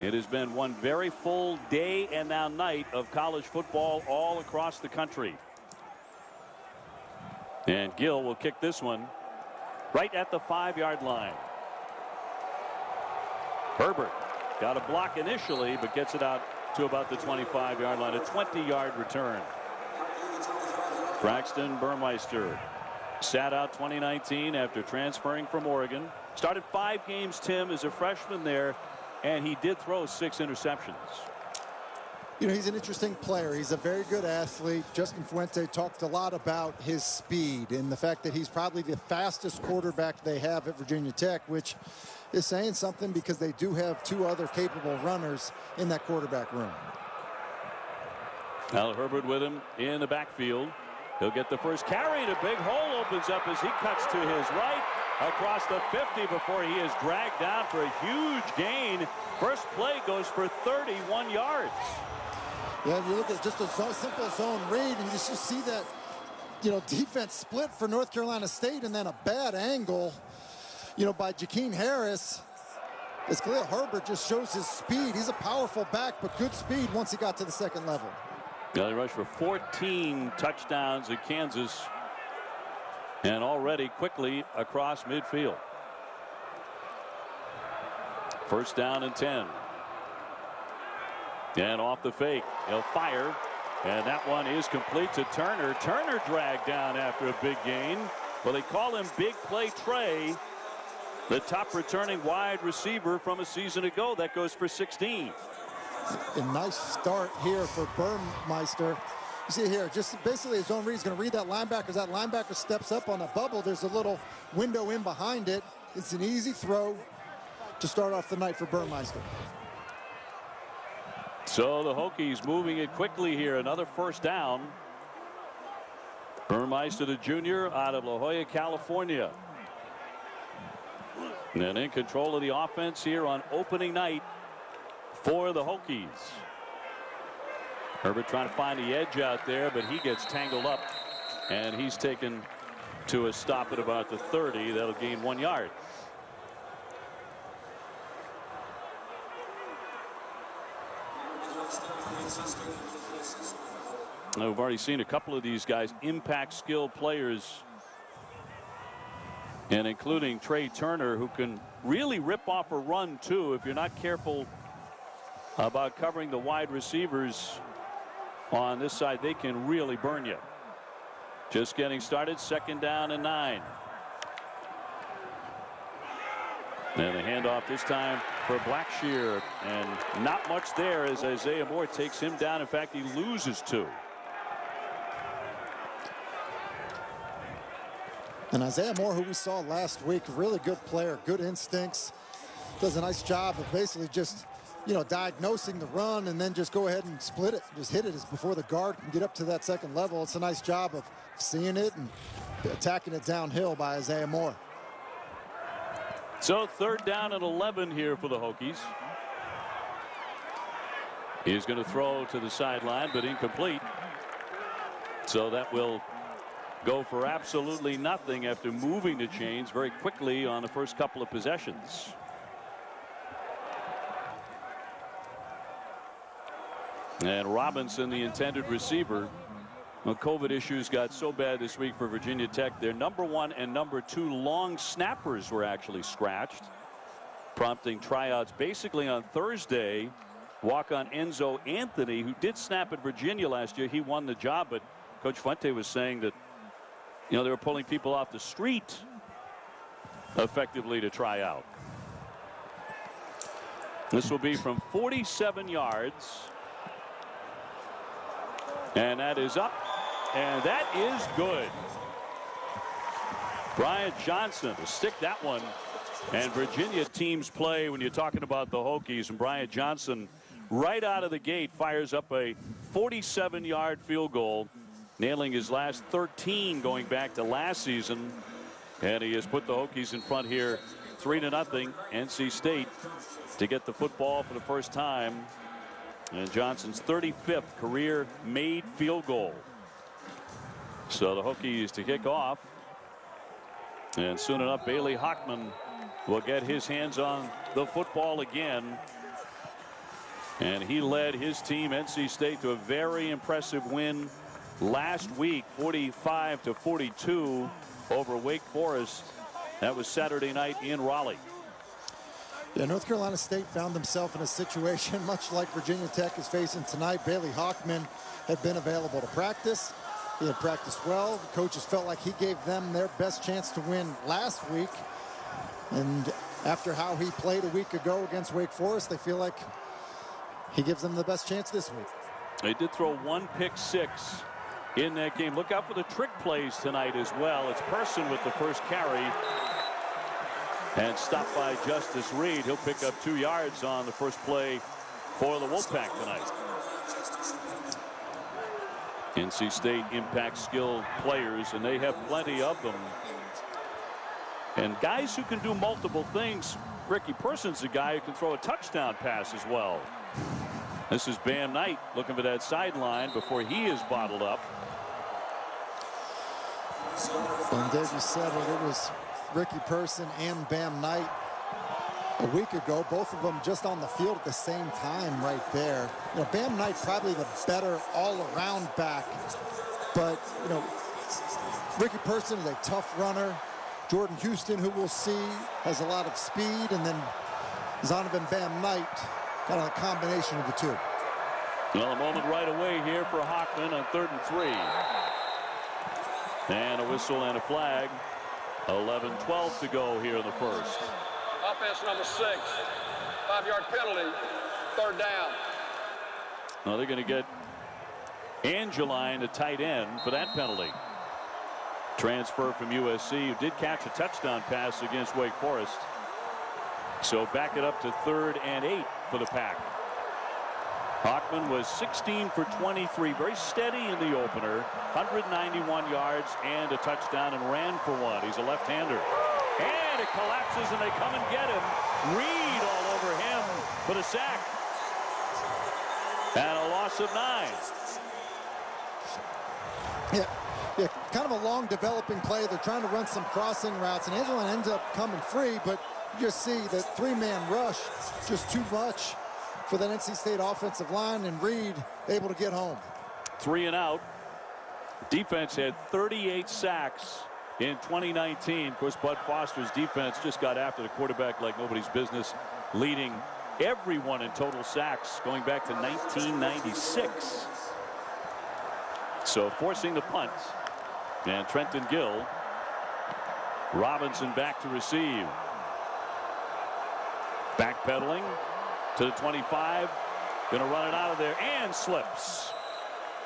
It has been one very full day and now night of college football all across the country. And Gill will kick this one right at the 5-yard line. Herbert got a block initially, but gets it out to about the 25-yard line. A 20-yard return. Braxton Burmeister sat out 2019 after transferring from Oregon. Started 5 games, Tim, as a freshman there, and he did throw 6 interceptions. You know, he's an interesting player. He's a very good athlete. Justin Fuente talked a lot about his speed and the fact that he's probably the fastest quarterback they have at Virginia Tech, which is saying something because they do have 2 other capable runners in that quarterback room. Khalil Herbert with him in the backfield. He'll get the first carry, and a big hole opens up as he cuts to his right across the 50 before he is dragged down for a huge gain. First play goes for 31 yards. Yeah, you look at just a simple zone read, and you just see that, you know, defense split for North Carolina State, and then a bad angle, you know, by Jakeem Harris. As Khalil Herbert just shows his speed. He's a powerful back, but good speed once he got to the second level. Yeah, they rushed for 14 touchdowns at Kansas, and already quickly across midfield. First down and 10. And off the fake, he'll fire, and that one is complete to Turner. Turner dragged down after a big gain. Well, they call him Big Play Trey, the top returning wide receiver from a season ago. That goes for 16. A nice start here for Burmeister. You see here, just basically his own read. He's going to read that linebacker. As that linebacker steps up on a bubble, there's a little window in behind it. It's an easy throw to start off the night for Burmeister. So the Hokies moving it quickly here. Another first down. Burmeister, the junior, out of La Jolla, California. And in control of the offense here on opening night for the Hokies. Herbert trying to find the edge out there, but he gets tangled up, and he's taken to a stop at about the 30. That'll gain 1 yard. Now, we've already seen a couple of these guys impact skill players, and including Trey Turner, who can really rip off a run too if you're not careful about covering the wide receivers on this side. They can really burn you. Just getting started. Second down and 9. And the handoff this time for Blackshear, and not much there as Isaiah Moore takes him down. In fact, he loses 2. And Isaiah Moore, who we saw last week, really good player, good instincts, does a nice job of basically just, you know, diagnosing the run and then just go ahead and split it, just hit it as before the guard can get up to that second level. It's a nice job of seeing it and attacking it downhill by Isaiah Moore. So third down and 11 here for the Hokies. He's going to throw to the sideline, but incomplete. So that will go for absolutely nothing after moving the chains very quickly on the first couple of possessions. And Robinson, the intended receiver. Well, COVID issues got so bad this week for Virginia Tech. Their number 1 and number 2 long snappers were actually scratched, prompting tryouts basically on Thursday. Walk-on Enzo Anthony, who did snap at Virginia last year, he won the job, but Coach Fuente was saying that, you know, they were pulling people off the street effectively to try out. This will be from 47 yards. And that is up, and that is good. Bryant Johnson to stick that one. And Virginia teams play when you're talking about the Hokies, and Bryant Johnson right out of the gate fires up a 47-yard field goal, nailing his last 13 going back to last season. And he has put the Hokies in front here 3-0. NC State to get the football for the first time. And Johnson's 35th career made field goal. So the Hokies to kick off. And soon enough, Bailey Hockman will get his hands on the football again. And he led his team, NC State, to a very impressive win last week, 45-42 over Wake Forest. That was Saturday night in Raleigh. Yeah, North Carolina State found themselves in a situation much like Virginia Tech is facing tonight. Bailey Hockman had been available to practice. He had practiced well. The coaches felt like he gave them their best chance to win last week. And after how he played a week ago against Wake Forest, they feel like he gives them the best chance this week. They did throw one pick six in that game. Look out for the trick plays tonight as well. It's Person with the first carry. And stopped by Justice Reed. He'll pick up 2 yards on the first play for the Wolfpack tonight. NC State impact skill players, and they have plenty of them. And guys who can do multiple things. Ricky Person's a guy who can throw a touchdown pass as well. This is Bam Knight looking for that sideline before he is bottled up. And Dave, you said it was Ricky Person and Bam Knight a week ago, both of them just on the field at the same time right there. You know, Bam Knight probably the better all-around back, but you know, Ricky Person is a tough runner. Jordan Houston, who we'll see, has a lot of speed, and then Zonovan Bam Knight, kind of a combination of the two. Well, a moment right away here for Hockman on 3rd and 3. And a whistle and a flag. 11-12 to go here in the first. Offense number 6. 5-yard penalty. 3rd down. Now they're going to get Angeline, a tight end, for that penalty. Transfer from USC, who did catch a touchdown pass against Wake Forest. So back it up to 3rd and 8 for the Pack. Hockman was 16 for 23, very steady in the opener, 191 yards and a touchdown, and ran for one. He's a left-hander. And it collapses, and they come and get him. Reed all over him for the sack. And a loss of 9. Yeah, kind of a long developing play. They're trying to run some crossing routes, and Angeline ends up coming free, but you just see that 3-man rush, just too much for that NC State offensive line, and Reed able to get home. 3 and out. Defense had 38 sacks in 2019. Of course, Bud Foster's defense just got after the quarterback like nobody's business, leading everyone in total sacks going back to 1996. So forcing the punt. And Trenton Gill. Robinson back to receive. Backpedaling to the 25. Going to run it out of there and slips.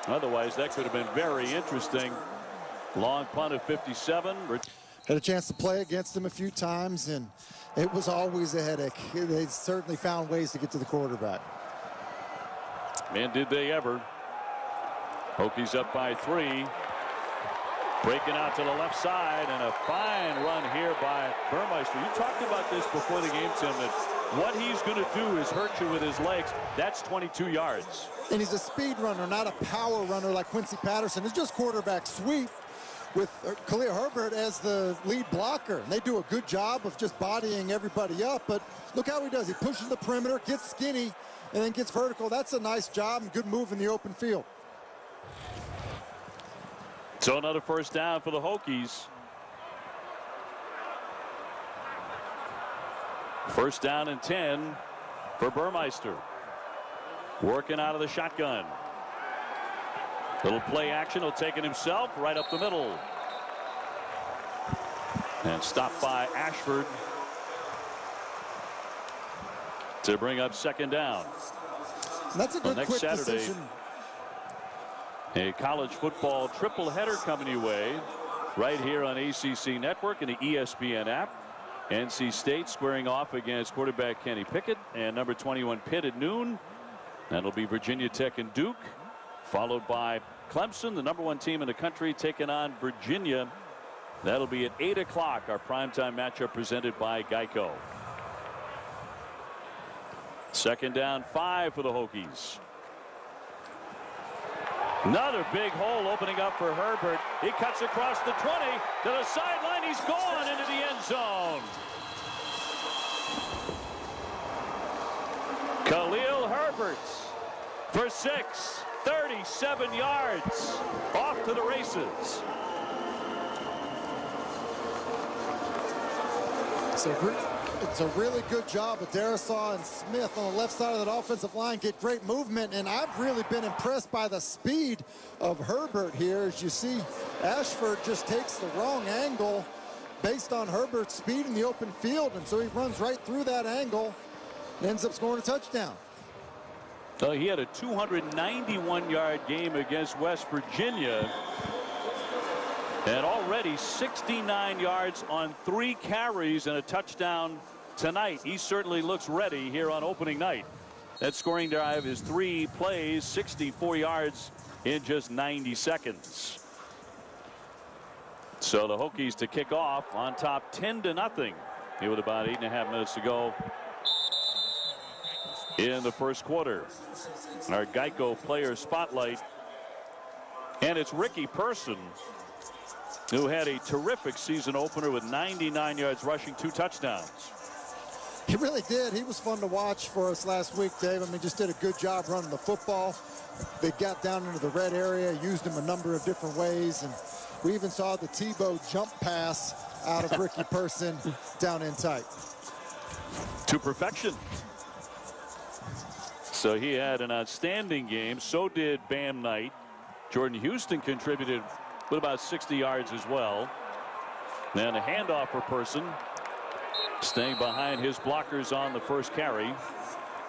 Otherwise, that could have been very interesting. Long punt of 57. Had a chance to play against him a few times, and it was always a headache. They certainly found ways to get to the quarterback. And did they ever. Hokies up by 3. Breaking out to the left side, and a fine run here by Burmeister. You talked about this before the game, Tim, that what he's going to do is hurt you with his legs. That's 22 yards. And he's a speed runner, not a power runner like Quincy Patterson. It's just quarterback sweep with Khalil Herbert as the lead blocker. And they do a good job of just bodying everybody up, but look how he does. He pushes the perimeter, gets skinny, and then gets vertical. That's a nice job and good move in the open field. So another first down for the Hokies. First down and 10 for Burmeister. Working out of the shotgun. Little play action. He'll take it himself right up the middle. And stopped by Ashford to bring up 2nd down. And that's a good next quick Saturday, decision. A college football triple header coming your way right here on ACC Network and the ESPN app. NC State squaring off against quarterback Kenny Pickett and number 21 Pitt at noon. That'll be Virginia Tech and Duke, followed by Clemson, the number 1 team in the country, taking on Virginia. That'll be at 8 o'clock, our primetime matchup presented by Geico. 2nd down 5 for the Hokies. Another big hole opening up for Herbert. He cuts across the 20 to the sideline. He's gone into the end zone. Khalil Herbert Herbert for 6, 37 yards, off to the races. It's a really good job of Darisaw and Smith on the left side of that offensive line, get great movement, and I've really been impressed by the speed of Herbert here. As you see, Ashford just takes the wrong angle based on Herbert's speed in the open field, and so he runs right through that angle and ends up scoring a touchdown. So he had a 291-yard game against West Virginia, and already 69 yards on 3 carries and a touchdown tonight. He certainly looks ready here on opening night. That scoring drive is 3 plays, 64 yards in just 90 seconds. So the Hokies to kick off on top 10-0 here with about 8.5 minutes to go in the first quarter. Our Geico player spotlight, and it's Ricky Person, who had a terrific season opener with 99 yards rushing, 2 touchdowns. He really did. He was fun to watch for us last week, Dave. I mean, just did a good job running the football. They got down into the red area, used him a number of different ways, and we even saw the Tebow jump pass out of Ricky Person down in tight. To perfection. So he had an outstanding game. So did Bam Knight. Jordan Houston contributed with about 60 yards as well. Then a handoff for Person, staying behind his blockers on the first carry.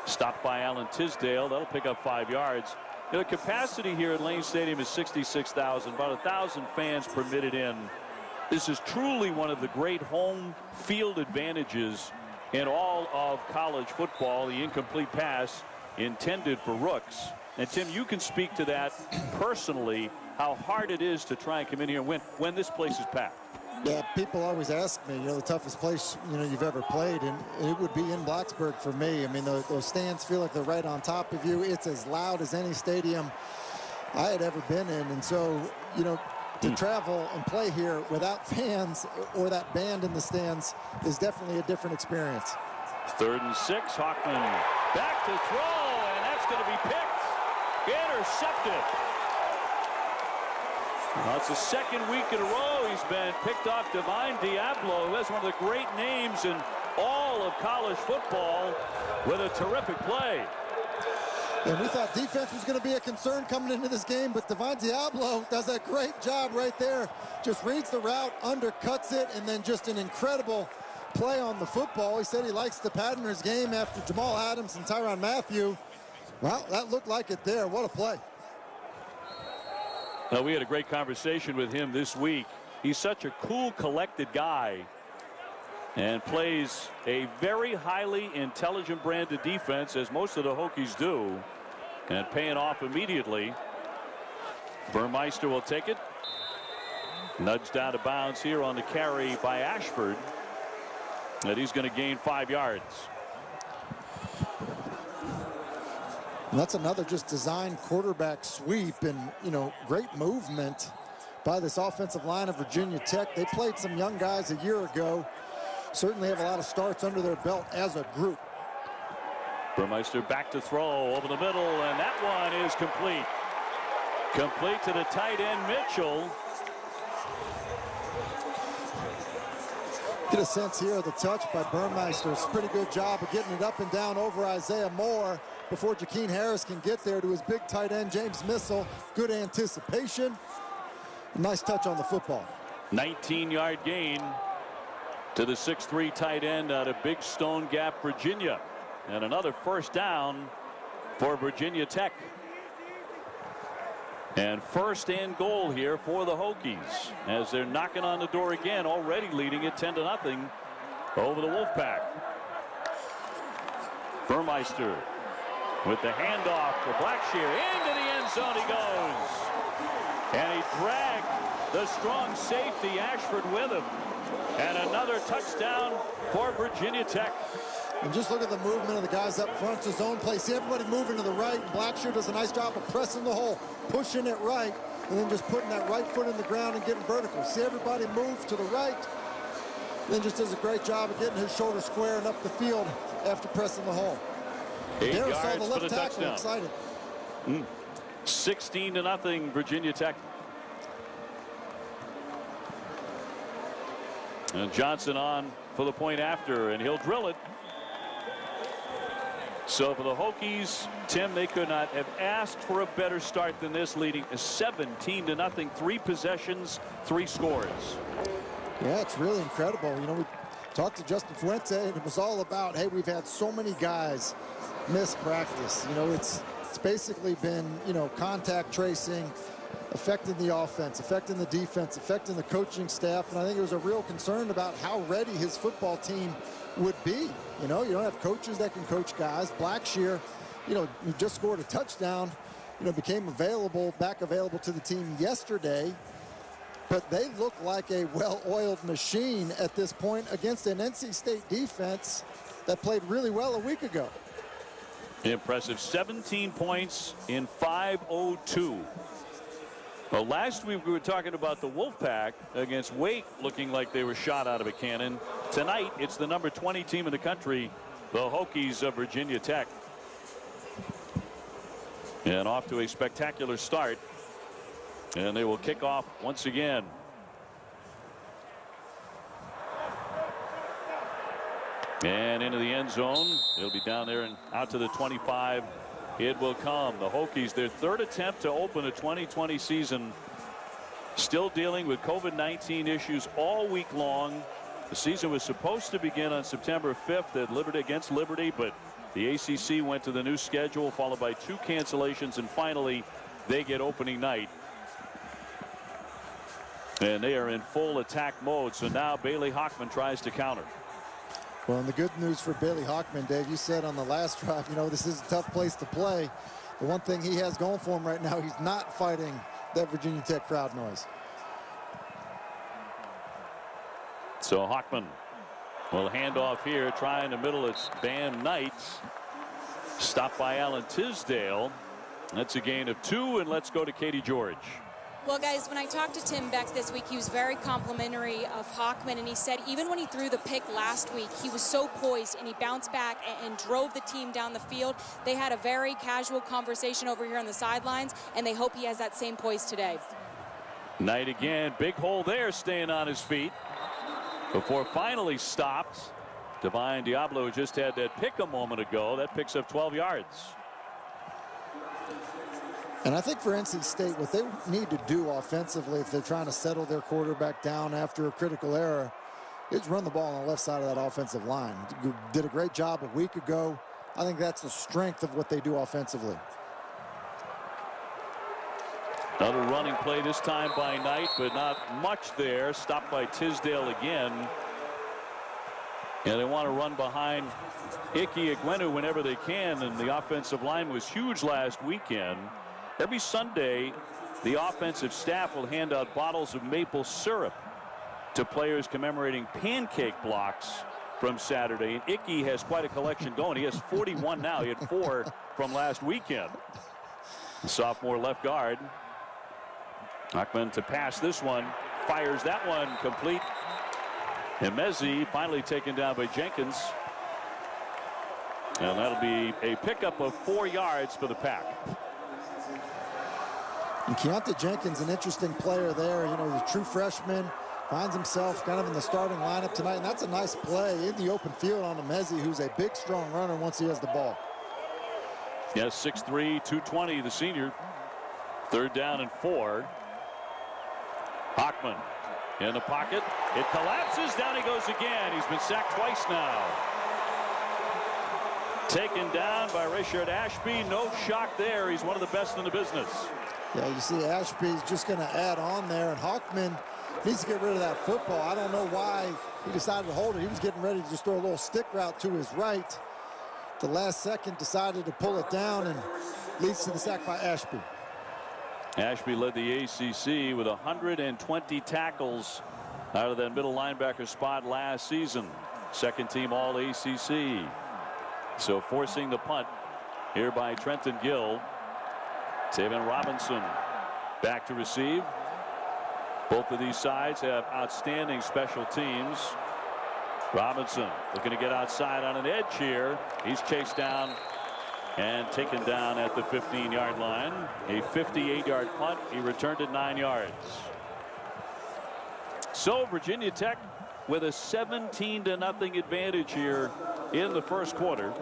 Stopped by Alan Tisdale. That'll pick up 5 yards. You know, capacity here at Lane Stadium is 66,000, about 1,000 fans permitted in. This is truly one of the great home field advantages in all of college football, the incomplete pass intended for rooks. And Tim, you can speak to that personally, how hard it is to try and come in here and win when this place is packed. Yeah, people always ask me, you know, the toughest place, you know, you've ever played, and it would be in Blacksburg for me. I mean, those stands feel like they're right on top of you. It's as loud as any stadium I had ever been in. And so, you know, to travel and play here without fans or that band in the stands is definitely a different experience. 3rd and 6, Hockman back to throw, and that's going to be picked. Intercepted. Well, it's the second week in a row he's been picked off. Divine Diablo, who has one of the great names in all of college football, with a terrific play. And we thought defense was going to be a concern coming into this game, but Divine Diablo does a great job right there. Just reads the route, undercuts it, and then just an incredible play on the football. He said he likes the pattern in his game after Jamal Adams and Tyrann Mathieu. Well, that looked like it there. What a play. We had a great conversation with him this week. He's such a cool, collected guy and plays a very highly intelligent brand of defense, as most of the Hokies do, and paying off immediately. Burmeister will take it. Nudged out of bounds here on the carry by Ashford. And he's going to gain 5 yards. And that's another just designed quarterback sweep, and, you know, great movement by this offensive line of Virginia Tech. They played some young guys a year ago. Certainly have a lot of starts under their belt as a group. Burmeister back to throw over the middle, and that one is complete. Complete to the tight end, Mitchell. Get a sense here of the touch by Burmeister. It's a pretty good job of getting it up and down over Isaiah Moore before Jakeem Harris can get there to his big tight end, James Missile. Good anticipation. Nice touch on the football. 19-yard gain to the 6'3" tight end out of Big Stone Gap, Virginia. And another first down for Virginia Tech. And first and goal here for the Hokies, as they're knocking on the door again, already leading it 10-0 over the Wolfpack. Burmeister with the handoff for Blackshear. Into the end zone he goes. And he dragged the strong safety Ashford with him. And another touchdown for Virginia Tech. And just look at the movement of the guys up front. It's his own play. See everybody moving to the right. Blackshear does a nice job of pressing the hole, pushing it right, and then just putting that right foot in the ground and getting vertical. See everybody move to the right. Then just does a great job of getting his shoulder square and up the field after pressing the hole. 8 There, yards saw the for left the tackle, touchdown. excited. 16-0 Virginia Tech. And Johnson on for the point after, and he'll drill it. So for the Hokies, Tim, they could not have asked for a better start than this, leading 17-0, 3 possessions, 3 scores. Yeah, it's really incredible. You know, we talked to Justin Fuente, and it was all about, hey, we've had so many guys miss practice. You know, it's basically been, you know, contact tracing, affecting the offense, affecting the defense, affecting the coaching staff. And I think it was a real concern about how ready his football team would be. You know, you don't have coaches that can coach guys. Blackshear, you know, who just scored a touchdown, you know, became back available to the team yesterday. But they look like a well-oiled machine at this point against an NC State defense that played really well a week ago. Impressive. 17 points in 5:02. Well, last week we were talking about the Wolfpack against Wake looking like they were shot out of a cannon. Tonight, it's the number 20 team in the country, the Hokies of Virginia Tech. And off to a spectacular start. And they will kick off once again. And into the end zone. It'll be down there and out to the 25. It will come. The Hokies, their 3rd attempt to open a 2020 season, still dealing with COVID-19 issues all week long. The season was supposed to begin on September 5th at Liberty against Liberty, but the ACC went to the new schedule, followed by 2 cancellations, and finally they get opening night. And they are in full attack mode. So now Bailey Hockman tries to counter. Well, and the good news for Bailey Hockman, Dave, you said on the last drive, you know, this is a tough place to play. The one thing he has going for him right now, he's not fighting that Virginia Tech crowd noise. So Hockman will hand off here, try in the middle. It's Bam Knight. Stopped by Alan Tisdale. That's a gain of 2, and let's go to Katie George. Well, guys, when I talked to Tim Beck this week, he was very complimentary of Hockman, and he said even when he threw the pick last week, he was so poised, and he bounced back and drove the team down the field. They had a very casual conversation over here on the sidelines, and they hope he has that same poise today. Knight again. Big hole there, staying on his feet before finally stopped. Divine Diablo just had that pick a moment ago. That picks up 12 yards. And I think for NC State, what they need to do offensively, if they're trying to settle their quarterback down after a critical error, is run the ball on the left side of that offensive line. Did a great job a week ago. I think that's the strength of what they do offensively. Another running play this time by Knight, but not much there. Stopped by Tisdale again. And they want to run behind Ike Ekwenu whenever they can, and the offensive line was huge last weekend. Every Sunday, the offensive staff will hand out bottles of maple syrup to players commemorating pancake blocks from Saturday. And Icky has quite a collection going. He has 41 now. He had 4 from last weekend. The sophomore left guard. Hockman to pass this one. Fires that one complete. And Mezzi finally taken down by Jenkins. And that'll be a pickup of 4 yards for the Pack. And Keontae Jenkins, an interesting player there. You know, the true freshman, finds himself kind of in the starting lineup tonight. And that's a nice play in the open field on Mezzi, who's a big, strong runner once he has the ball. Yes, 6'3", 220, the senior. 3rd down and 4. Hockman in the pocket. It collapses. Down he goes again. He's been sacked twice now. Taken down by Richard Ashby. No shock there. He's one of the best in the business. Yeah, you see Ashby's just going to add on there, and Hockman needs to get rid of that football. I don't know why he decided to hold it. He was getting ready to just throw a little stick route to his right. The last second decided to pull it down, and leads to the sack by Ashby. Ashby led the ACC with 120 tackles out of that middle linebacker spot last season. 2nd team all ACC. So forcing the punt here by Trenton Gill. Taven Robinson back to receive. Both of these sides have outstanding special teams. Robinson looking to get outside on an edge here. He's chased down and taken down at the 15-yard line. A 58-yard punt. He returned it 9 yards. So Virginia Tech with a 17-0 advantage here in the first quarter.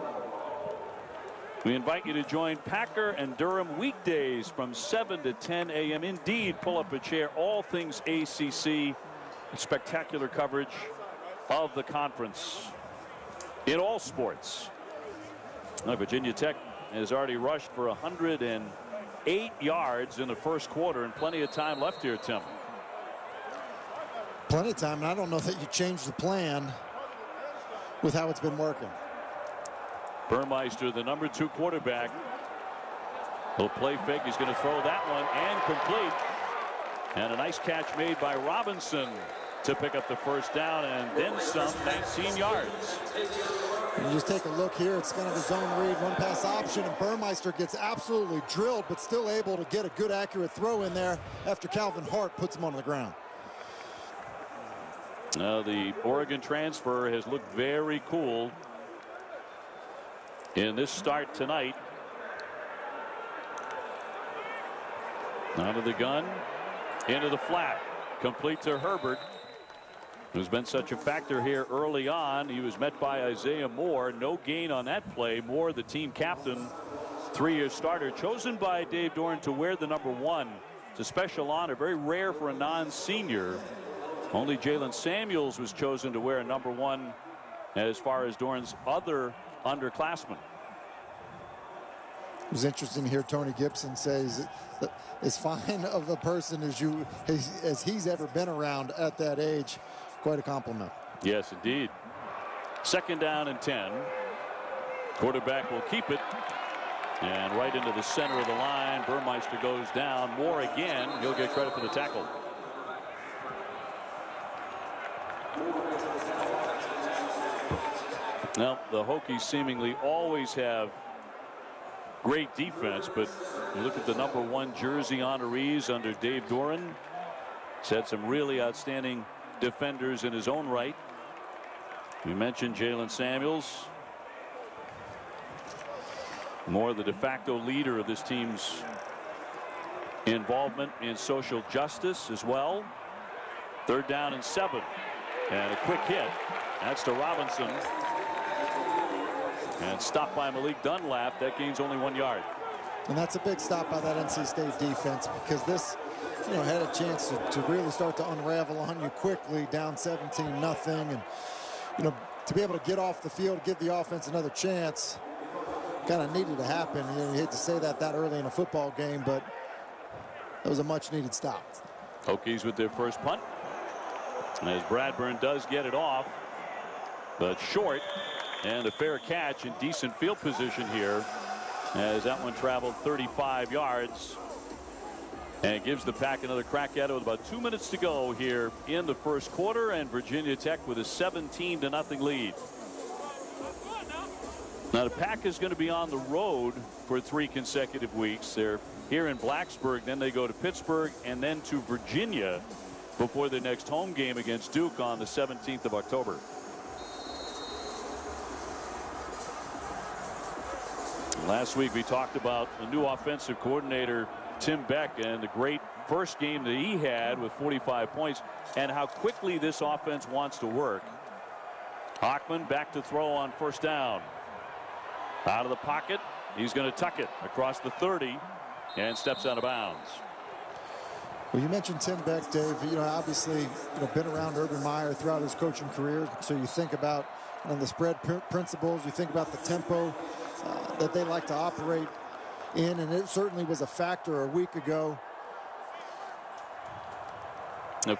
We invite you to join Packer and Durham weekdays from 7 to 10 a.m. Indeed, pull up a chair. All things ACC. Spectacular coverage of the conference in all sports. Virginia Tech has already rushed for 108 yards in the first quarter, and plenty of time left here, Tim. Plenty of time, and I don't know that you change the plan with how it's been working. Burmeister, the number 2 quarterback. He'll play fake. He's going to throw that one and complete. And a nice catch made by Robinson to pick up the first down, and then some. 19 yards. And you just take a look here. It's kind of a zone read, one pass option, and Burmeister gets absolutely drilled, but still able to get a good accurate throw in there after Calvin Hart puts him on the ground. Now the Oregon transfer has looked very cool in this start tonight. Out of the gun, into the flat, complete to Herbert, who's been such a factor here early on. He was met by Isaiah Moore. No gain on that play. Moore, the team captain, 3-year starter, chosen by Dave Doran to wear the number 1. It's a special honor, very rare for a non-senior. Only Jalen Samuels was chosen to wear a number 1 as far as Doran's other underclassmen. It was interesting to hear Tony Gibson says as fine of a person as he's ever been around at that age. Quite a compliment. Yes, indeed. 2nd down and 10. Quarterback will keep it. And right into the center of the line. Burmeister goes down. Moore again. He'll get credit for the tackle. Now, the Hokies seemingly always have great defense, but you look at the number 1 jersey honorees under Dave Doran. He's had some really outstanding defenders in his own right. We mentioned Jalen Samuels. Moore, the de facto leader of this team's involvement in social justice as well. 3rd down and 7. And a quick hit. That's to Robinson. And stopped by Malik Dunlap. That gains only 1 yard. And that's a big stop by that NC State defense, because this, had a chance to really start to unravel on you quickly, down 17-0. And, to be able to get off the field, give the offense another chance, kind of needed to happen. You hate to say that early in a football game, but that was a much-needed stop. Hokies with their first punt. As Bradburn does get it off, but short, and a fair catch in decent field position here, as that one traveled 35 yards. And it gives the Pack another crack at it with about 2 minutes to go here in the first quarter, and Virginia Tech with a 17-0 lead. Now the Pack is going to be on the road for 3 consecutive weeks. They're here in Blacksburg, then they go to Pittsburgh, and then to Virginia before their next home game against Duke on the 17th of October. Last week we talked about the new offensive coordinator Tim Beck and the great first game that he had with 45 points and how quickly this offense wants to work. Hockman back to throw on 1st down. Out of the pocket, he's going to tuck it across the 30 and steps out of bounds. Well, you mentioned Tim Beck, Dave. Obviously, been around Urban Meyer throughout his coaching career. So you think about the spread principles. You think about the tempo that they like to operate in, and it certainly was a factor a week ago.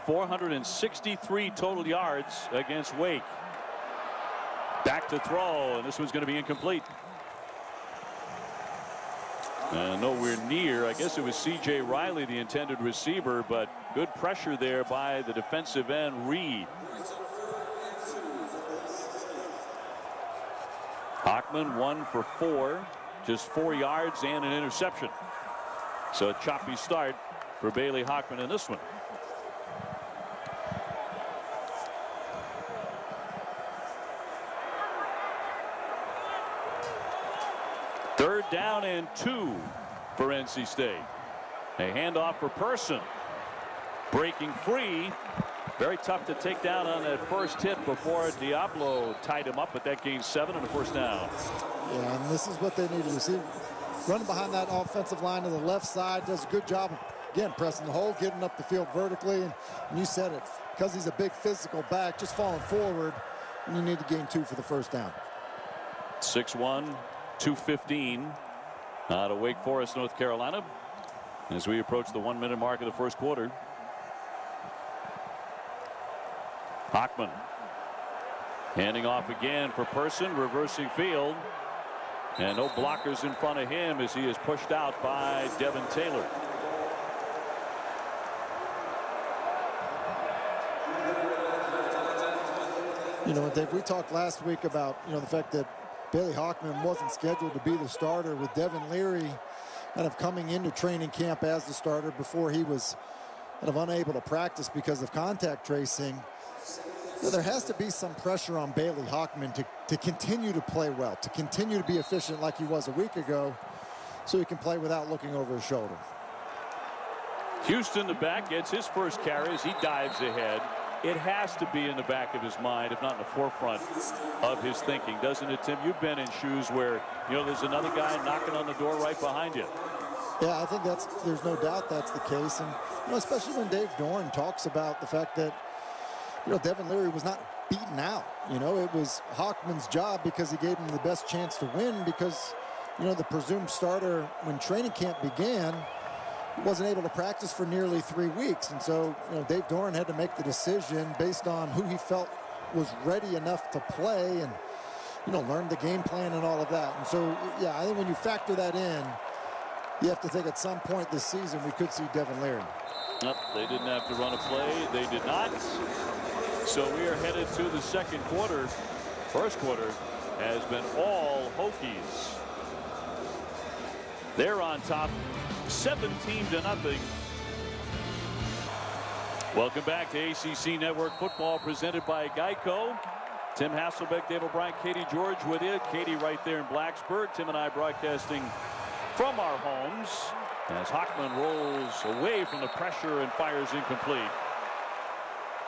463 total yards against Wake. Back to throw, and this one's going to be incomplete. Nowhere near. I guess it was C.J. Riley, the intended receiver, but good pressure there by the defensive end, Reed. Hockman 1 for 4, just 4 yards and an interception. So a choppy start for Bailey Hockman in this one. down and 2 for NC State. A handoff for Person. Breaking free. Very tough to take down on that first hit before Diablo tied him up, but that gains 7 and a first down. Yeah, and this is what they need to see. Running behind that offensive line to the left side, does a good job of, again, pressing the hole, getting up the field vertically. And you said it, because he's a big physical back, just falling forward, and you need to gain 2 for the first down. 6'1", 215 out of Wake Forest, North Carolina, as we approach the 1-minute mark of the first quarter. Hockman handing off again for Person, reversing field, and no blockers in front of him as he is pushed out by Devin Taylor. You know, Dave, we talked last week about, the fact that Bailey Hockman wasn't scheduled to be the starter, with Devin Leary kind of coming into training camp as the starter before he was kind of unable to practice because of contact tracing. There has to be some pressure on Bailey Hockman to continue to play well, to continue to be efficient like he was a week ago, so he can play without looking over his shoulder. Houston, the back, gets his first carry as he dives ahead. It has to be in the back of his mind, if not in the forefront of his thinking, doesn't it, Tim? You've been in shoes where, there's another guy knocking on the door right behind you. Yeah, I think there's no doubt that's the case. And, especially when Dave Doran talks about the fact that, Devin Leary was not beaten out. It was Hockman's job because he gave him the best chance to win, because, the presumed starter when training camp began wasn't able to practice for nearly 3 weeks. And so, Dave Doran had to make the decision based on who he felt was ready enough to play and, learn the game plan and all of that. And so, yeah, I think when you factor that in, you have to think at some point this season we could see Devin Leary. Nope, they didn't have to run a play. They did not. So we are headed to the second quarter. First quarter has been all Hokies. They're on top, 17-0. Welcome back to ACC Network Football, presented by Geico. Tim Hasselbeck, Dave O'Brien, Katie George with you. Katie right there in Blacksburg. Tim and I broadcasting from our homes as Hockman rolls away from the pressure and fires incomplete.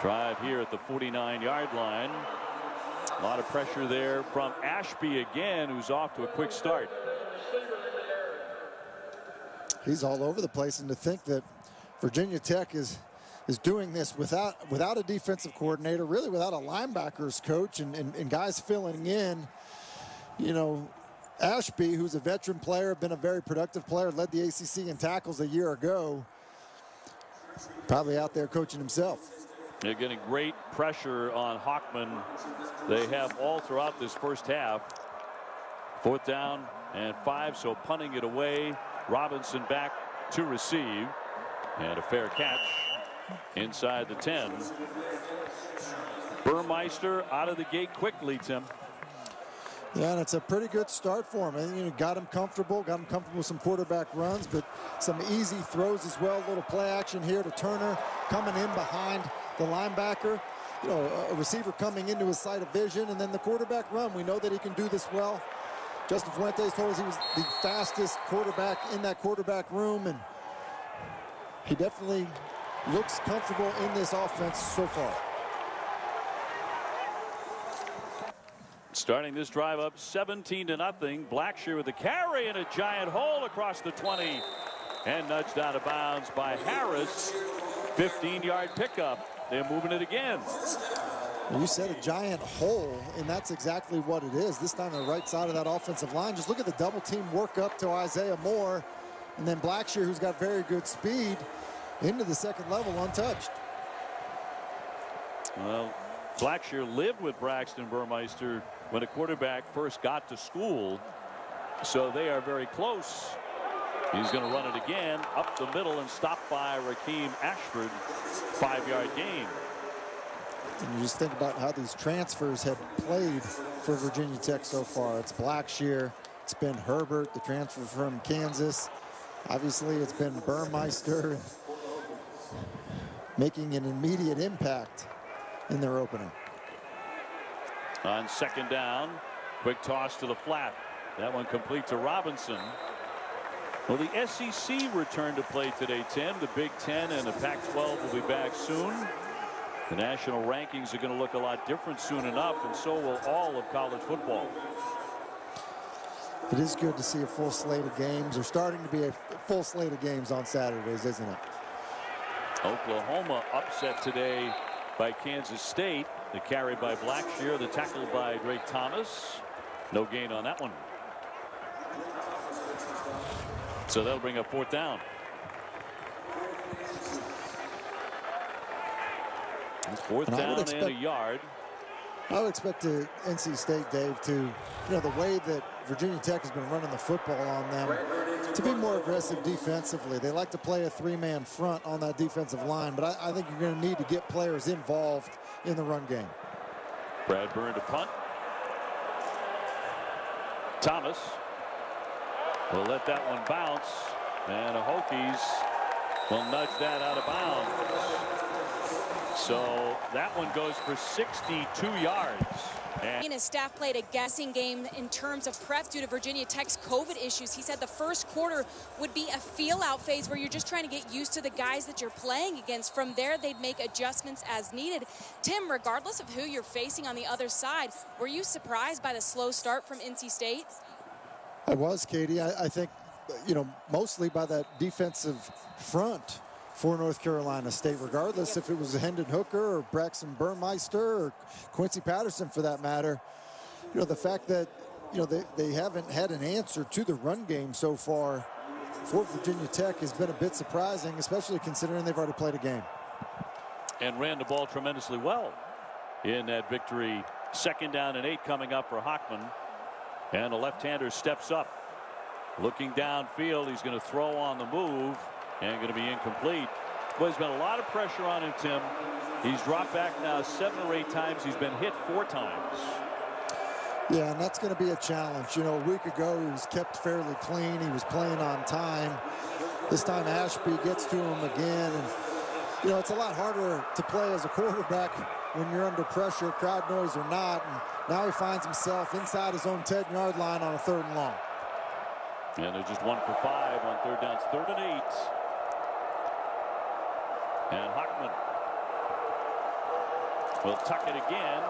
Drive here at the 49-yard line. A lot of pressure there from Ashby again, who's off to a quick start. He's all over the place, and to think that Virginia Tech is doing this without a defensive coordinator, really without a linebackers coach, and guys filling in. Ashby, who's a veteran player, been a very productive player, led the ACC in tackles a year ago, probably out there coaching himself. They're getting great pressure on Hockman. They have all throughout this first half. 4th down and 5, so punting it away. Robinson back to receive, and a fair catch inside the 10. Burmeister out of the gate quickly, Tim. Yeah, and it's a pretty good start for him. And, got him comfortable with some quarterback runs, but some easy throws as well. A little play action here to Turner, coming in behind the linebacker. A receiver coming into his sight of vision, and then the quarterback run. We know that he can do this well. Justin Fuentes told us he was the fastest quarterback in that quarterback room, and he definitely looks comfortable in this offense so far. Starting this drive up 17-0. Blackshear with the carry and a giant hole across the 20 and nudged out of bounds by Harris. 15-yard pickup. They're moving it again. You said a giant hole, and that's exactly what it is. This time on the right side of that offensive line. Just look at the double team work up to Isaiah Moore, and then Blackshear, who's got very good speed, into the second level untouched. Well, Blackshear lived with Braxton Burmeister when a quarterback first got to school, so they are very close. He's going to run it again up the middle and stopped by Rakeem Ashford. 5-yard gain. And you just think about how these transfers have played for Virginia Tech so far. It's Blackshear, it's been Herbert, the transfer from Kansas. Obviously, it's been Burmeister, making an immediate impact in their opening. On 2nd down, quick toss to the flat. That one complete to Robinson. Well, the SEC returned to play today, Tim. The Big Ten and the Pac-12 will be back soon. The national rankings are going to look a lot different soon enough, and so will all of college football. It is good to see a full slate of games. There's starting to be a full slate of games on Saturdays, isn't it? Oklahoma upset today by Kansas State. The carry by Blackshear, the tackle by Drake Thomas. No gain on that one. So that'll bring up 4th down. It's 4th down and a yard. I would expect the NC State, Dave, to, the way that Virginia Tech has been running the football on them, to be more aggressive defensively. They like to play a 3-man front on that defensive line, but I think you're going to need to get players involved in the run game. Bradburn to punt. Thomas will let that one bounce, and the Hokies will nudge that out of bounds. So that one goes for 62 yards. And his staff played a guessing game in terms of prep due to Virginia Tech's COVID issues. He said the first quarter would be a feel-out phase where you're just trying to get used to the guys that you're playing against. From there, they'd make adjustments as needed. Tim, regardless of who you're facing on the other side, were you surprised by the slow start from NC State? I was, Katie. I think, mostly by that defensive front for North Carolina State, regardless if it was Hendon Hooker or Braxton Burmeister or Quincy Patterson for that matter. The fact that, they haven't had an answer to the run game so far for Virginia Tech has been a bit surprising, especially considering they've already played a game. And ran the ball tremendously well in that victory. 2nd down and 8 coming up for Hockman. And the left-hander steps up. Looking downfield, he's going to throw on the move. And going to be incomplete. Well, there's been a lot of pressure on him, Tim. He's dropped back now 7 or 8 times. He's been hit 4 times. Yeah, and that's going to be a challenge. A week ago he was kept fairly clean. He was playing on time. This time Ashby gets to him again. And, it's a lot harder to play as a quarterback when you're under pressure, crowd noise or not. And now he finds himself inside his own 10-yard line on a 3rd and long. And they're just 1 for 5 on 3rd down. It's 3rd and 8. And Hockman will tuck it again,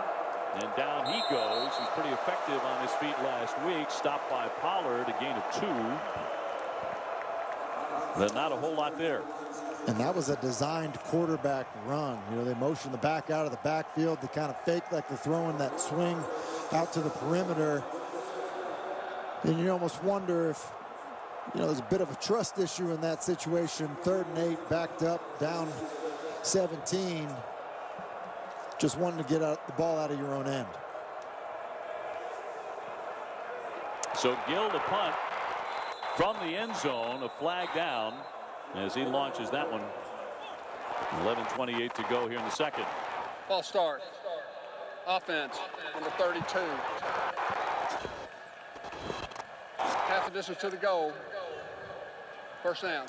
and down he goes. He's pretty effective on his feet last week. Stopped by Pollard, a gain of 2. But not a whole lot there. And that was a designed quarterback run. They motion the back out of the backfield. They kind of fake like they're throwing that swing out to the perimeter. And you almost wonder if, there's a bit of a trust issue in that situation. 3rd and 8, backed up, down 17. Just wanting to get the ball out of your own end. So Gill to punt from the end zone, a flag down as he launches that one. 11:28 to go here in the 2nd. Ball start. Offense, number 32. Half the distance to the goal. 1st down.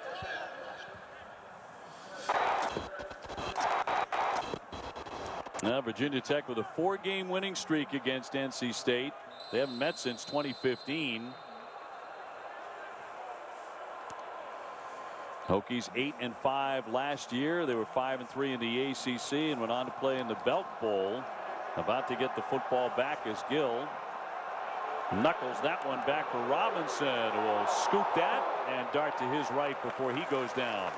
Now Virginia Tech with a 4-game winning streak against NC State. They haven't met since 2015. Hokies 8-5 last year. They were 5-3 in the ACC and went on to play in the Belk Bowl. About to get the football back as Gill knuckles that one back for Robinson, who will scoop that and dart to his right before he goes down.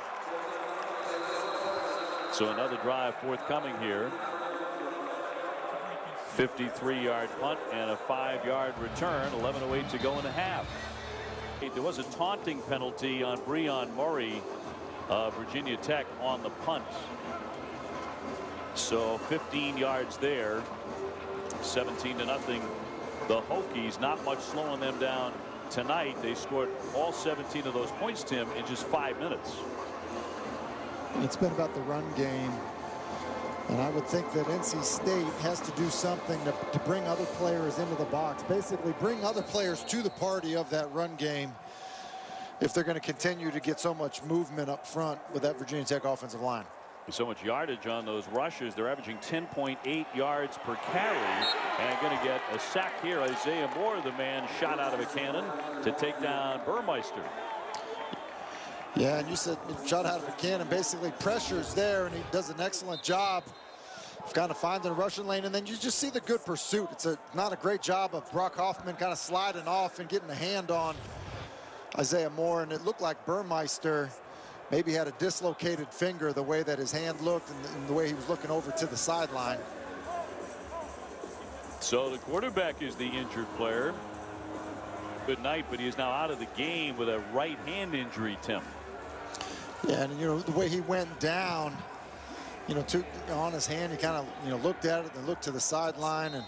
So another drive forthcoming here. 53-yard punt and a 5-yard return. 11:08 to go in the half. There was a taunting penalty on Breon Murray of Virginia Tech on the punt. So 15 yards there. 17-0. The Hokies, not much slowing them down tonight. They scored all 17 of those points, Tim, in just 5 minutes. It's been about the run game. And I would think that NC State has to do something to bring other players into the box. Basically bring other players to the party of that run game if they're going to continue to get so much movement up front with that Virginia Tech offensive line. So much yardage on those rushes. They're averaging 10.8 yards per carry, and going to get a sack here. Isaiah Moore, the man shot out of a cannon to take down Burmeister. Yeah, and you said shot out of a cannon, basically pressures there, and he does an excellent job of kind of finding a rushing lane, and then you just see the good pursuit. It's not a great job of Brock Hoffman kind of sliding off and getting a hand on Isaiah Moore, and it looked like Burmeister maybe had a dislocated finger the way that his hand looked and the way he was looking over to the sideline. So the quarterback is the injured player. Good night, but he is now out of the game with a right hand injury, Tim. Yeah, and you know the way he went down, you know, on his hand, he kind of, you know, looked at it and looked to the sideline, and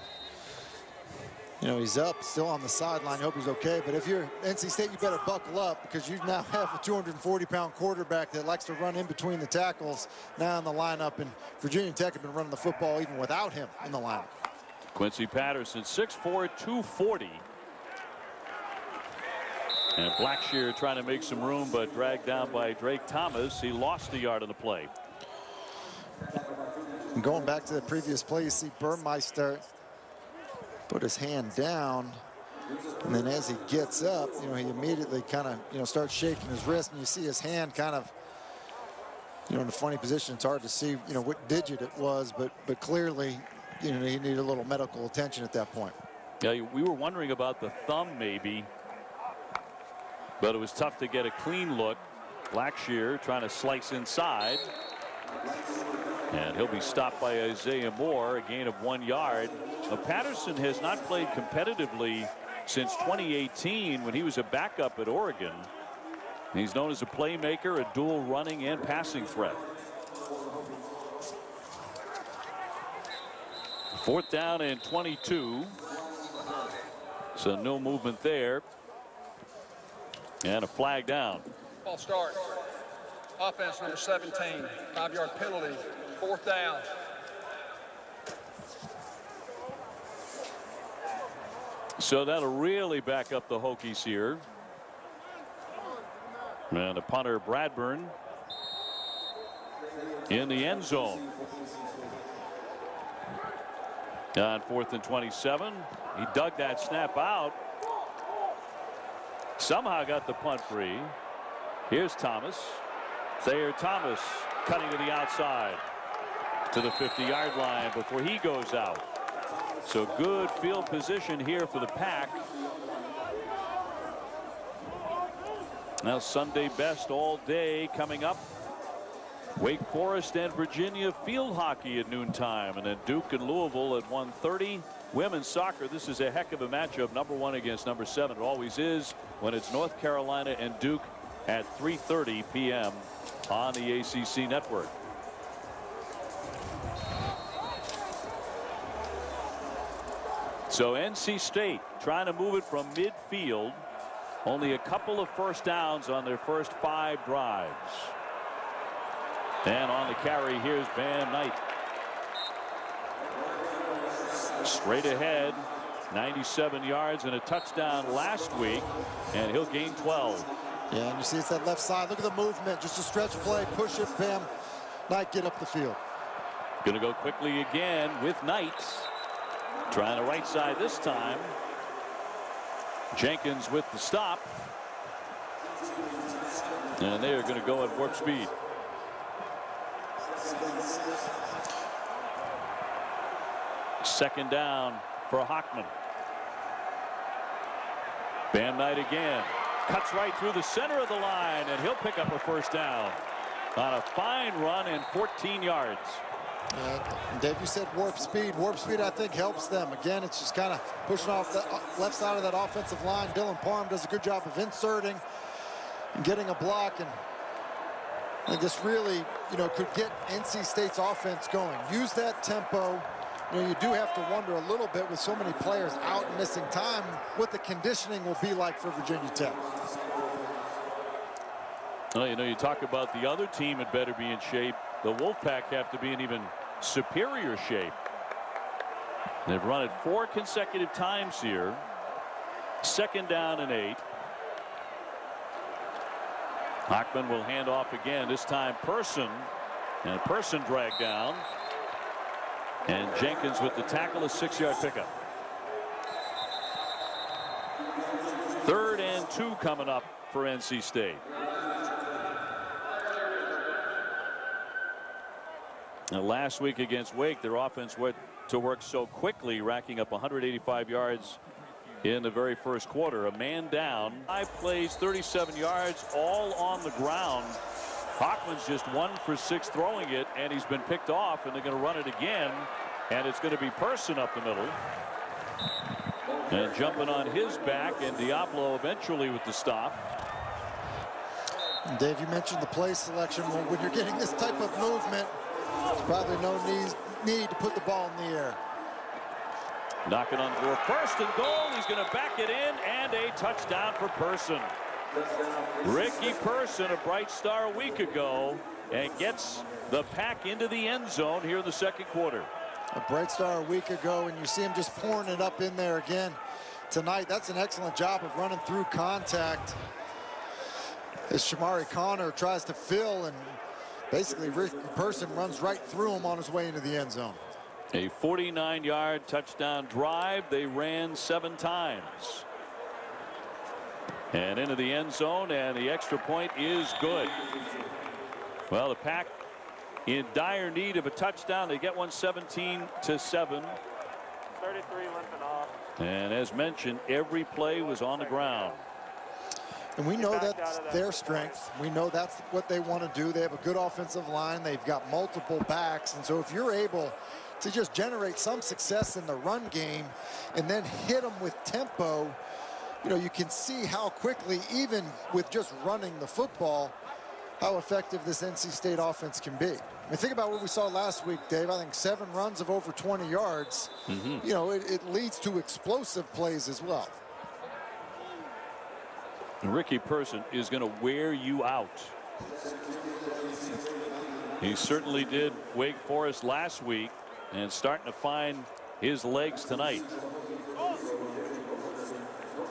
you know, he's up still on the sideline. Hope he's okay. But if you're NC State, you better buckle up, because you now have a 240-pound quarterback that likes to run in between the tackles now in the lineup. And Virginia Tech have been running the football even without him in the lineup. Quincy Patterson, 6'4", 240. And Blackshear trying to make some room, but dragged down by Drake Thomas. He lost a yard on the play. And going back to the previous play, you see Burmeister put his hand down, and then as he gets up, you know, he immediately kind of, you know, starts shaking his wrist, and you see his hand kind of, you know, in a funny position. It's hard to see, you know, what digit it was, but clearly, you know, he needed a little medical attention at that point. Yeah, we were wondering about the thumb maybe, but it was tough to get a clean look. Blackshear trying to slice inside, and he'll be stopped by Isaiah Moore, a gain of 1 yard. Now, Patterson has not played competitively since 2018 when he was a backup at Oregon. He's known as a playmaker, a dual running and passing threat. 4th down and 22. So no movement there. And a flag down. Ball start. Offense number 17. 5-yard penalty. 4th down. So that'll really back up the Hokies here. And the punter Bradburn in the end zone. On 4th and 27. He dug that snap out. Somehow got the punt free. Here's Thomas. Thayer Thomas cutting to the outside to the 50-yard line before he goes out. So good field position here for the Pack. Now Sunday best all day coming up. Wake Forest and Virginia field hockey at noontime, and then Duke and Louisville at 1:30. Women's soccer, this is a heck of a matchup, number 1 against number 7. It always is when it's North Carolina and Duke at 3:30 p.m. on the ACC network. So NC State trying to move it from midfield. Only a couple of first downs on their first 5 drives. And on the carry, here's Van Knight. Straight ahead, 97 yards and a touchdown last week, and he'll gain 12. Yeah, and you see it's that left side. Look at the movement, just a stretch play, push it, Bam. Knight get up the field. Going to go quickly again with Knight. Trying the right side this time. Jenkins with the stop. And they are going to go at warp speed. Second down for Hockman. Bam Knight again. Cuts right through the center of the line, and he'll pick up a first down on a fine run and 14 yards. Dave, you said warp speed. Warp speed, I think, helps them. Again, it's just kind of pushing off the left side of that offensive line. Dylan Parham does a good job of inserting and getting a block, and I think this really, you know, could get NC State's offense going. Use that tempo. You know, you do have to wonder a little bit with so many players out and missing time what the conditioning will be like for Virginia Tech. Well, you know, you talk about the other team had better be in shape. The Wolfpack have to be in even superior shape. They've run it 4 consecutive times here. Second down and 8. Hockman will hand off again. This time Person And Person dragged down. And Jenkins with the tackle, a 6-yard pickup. 3rd and 2 coming up for NC State. Now, last week against Wake, their offense went to work so quickly, racking up 185 yards in the very first quarter. A man down, 5 plays, 37 yards, all on the ground. Hockman's just 1 for 6 throwing it, and he's been picked off, and they're going to run it again, and it's going to be Person up the middle. And jumping on his back, and Diablo eventually with the stop. And Dave, you mentioned the play selection. Well, when you're getting this type of movement, there's probably no need to put the ball in the air. Knocking on the door, 1st and goal. He's going to back it in, and a touchdown for Person. Ricky Person, a bright star a week ago, and gets the Pack into the end zone here in the second quarter. A bright star a week ago, and you see him just pouring it up in there again tonight. That's an excellent job of running through contact as Shamari Connor tries to fill, and basically Ricky Person runs right through him on his way into the end zone. A 49-yard touchdown drive. They ran 7 times. And into the end zone, and the extra point is good. Well, the Pack in dire need of a touchdown. They get one, 17-7. 33 limping off. And as mentioned, every play was on the ground. And we know that's their strength. We know that's what they want to do. They have a good offensive line. They've got multiple backs. And so if you're able to just generate some success in the run game and then hit them with tempo, you know, you can see how quickly, even with just running the football, how effective this NC State offense can be. I mean, think about what we saw last week, Dave. I think 7 runs of over 20 yards. You know, it leads to explosive plays as well. Ricky Person is going to wear you out. He certainly did Wake Forest last week, and starting to find his legs tonight.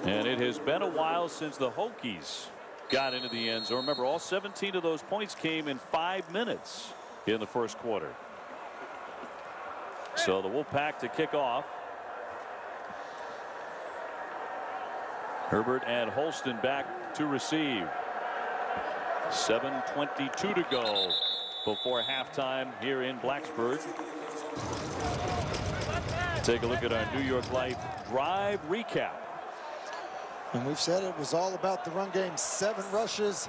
And it has been a while since the Hokies got into the end zone. Remember, all 17 of those points came in 5 minutes in the first quarter. So the Wolfpack to kick off. Herbert and Holston back to receive. 7:22 to go before halftime here in Blacksburg. Take a look at our New York Life drive recap. And we've said it was all about the run game. 7 rushes.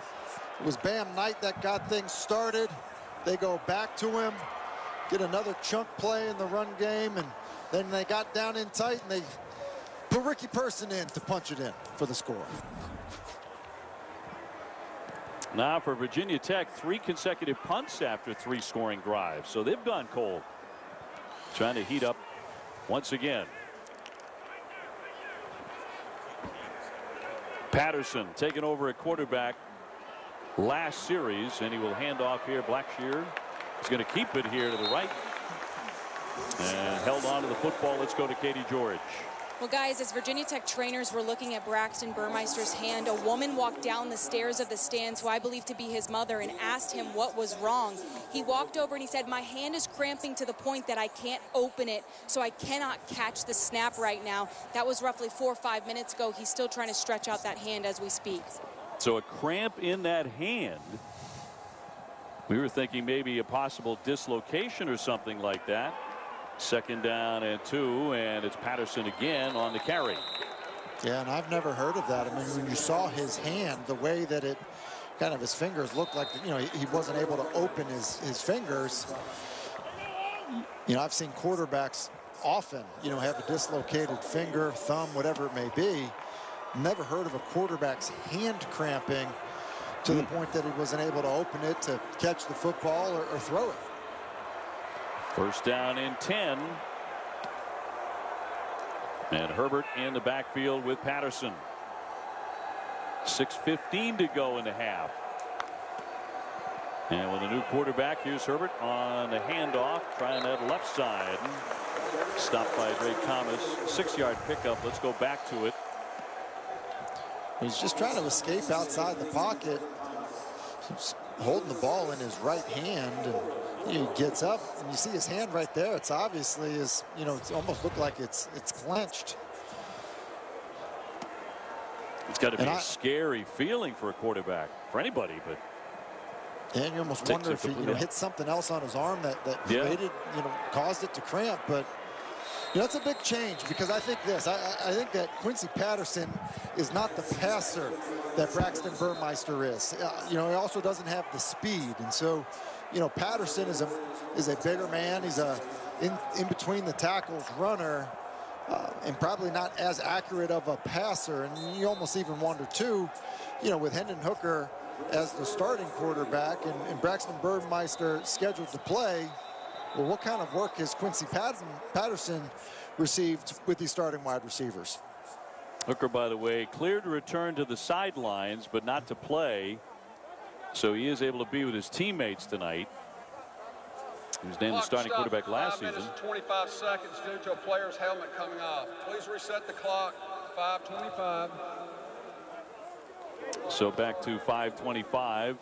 It was Bam Knight that got things started. They go back to him, get another chunk play in the run game, and then they got down in tight and they put Ricky Person in to punch it in for the score. Now for Virginia Tech, 3 consecutive punts after 3 scoring drives. So they've gone cold. Trying to heat up once again. Patterson taking over at quarterback last series, and he will hand off here. Blackshear is going to keep it here to the right. And held on to the football. Let's go to Katie George. Well, guys, as Virginia Tech trainers were looking at Braxton Burmeister's hand, a woman walked down the stairs of the stands, who I believe to be his mother, and asked him what was wrong. He walked over and he said, "My hand is cramping to the point that I can't open it, so I cannot catch the snap right now." That was roughly 4 or 5 minutes ago. He's still trying to stretch out that hand as we speak. So a cramp in that hand. We were thinking maybe a possible dislocation or something like that. 2nd down and 2, and it's Patterson again on the carry. Yeah, and I've never heard of that. I mean, when you saw his hand, the way that it kind of his fingers looked like, you know, he wasn't able to open his fingers. You know, I've seen quarterbacks often, you know, have a dislocated finger, thumb, whatever it may be. Never heard of a quarterback's hand cramping to the point that he wasn't able to open it to catch the football or throw it. 1st down and 10. And Herbert in the backfield with Patterson. 6:15 to go in the half. And with a new quarterback, here's Herbert on the handoff, trying that left side. Stopped by Drake Thomas. 6-yard pickup. Let's go back to it. He's just trying to escape outside the pocket. He's holding the ball in his right hand, and He gets up, and you see his hand right there. It's obviously it's almost looked like it's clenched. It's got to be a scary feeling for a quarterback, for anybody, but. And you almost wonder if he hit something else on his arm that created, caused it to cramp. But that's a big change, because I think I think that Quincy Patterson is not the passer that Braxton Burmeister is. He also doesn't have the speed, and so Patterson is a bigger man. He's a in between the tackles runner, and probably not as accurate of a passer. And you almost even wonder too, with Hendon Hooker as the starting quarterback and Braxton Burmeister scheduled to play, well, what kind of work has Quincy Patterson received with these starting wide receivers? Hooker, by the way, cleared to return to the sidelines, but not to play. So he is able to be with his teammates tonight. He was named the starting quarterback last season. 5 minutes and 25 seconds due to a player's helmet coming off. Please reset the clock. 5:25. So back to 5:25.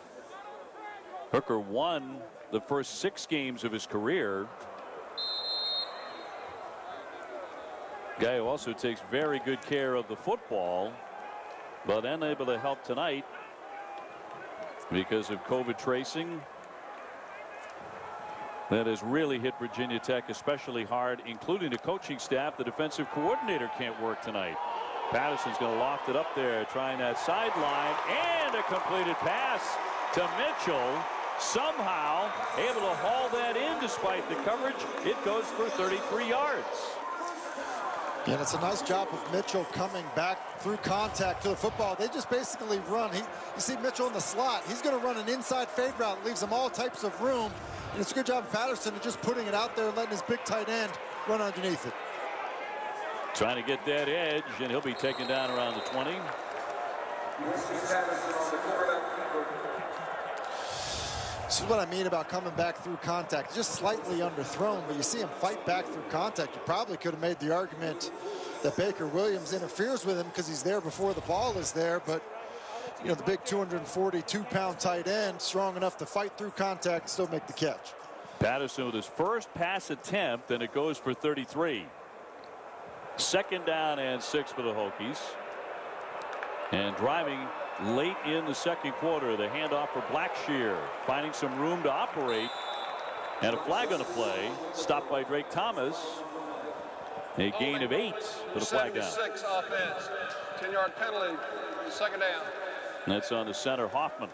Hooker won the first 6 games of his career. Guy who also takes very good care of the football, but unable to help tonight because of COVID tracing. That has really hit Virginia Tech especially hard, including the coaching staff. The defensive coordinator can't work tonight. Patterson's going to loft it up there, trying that sideline, and a completed pass to Mitchell. Somehow able to haul that in despite the coverage. It goes for 33 yards. And it's a nice job of Mitchell coming back through contact to the football. They just basically run. You see Mitchell in the slot. He's going to run an inside fade route. Leaves them all types of room. And it's a good job of Patterson of just putting it out there and letting his big tight end run underneath it. Trying to get that edge, and he'll be taken down around the 20. This is what I mean about coming back through contact. Just slightly underthrown, but you see him fight back through contact. You probably could have made the argument that Baker Williams interferes with him because he's there before the ball is there. But, the big 242-pound tight end, strong enough to fight through contact and still make the catch. Patterson with his first pass attempt, and it goes for 33. 2nd down and 6 for the Hokies. And driving late in the second quarter, the handoff for Blackshear, finding some room to operate, and a flag on the play, stopped by Drake Thomas. A gain of 8 for the flag down. 76 offense, 10-yard penalty, 2nd down. That's on the center, Hoffman.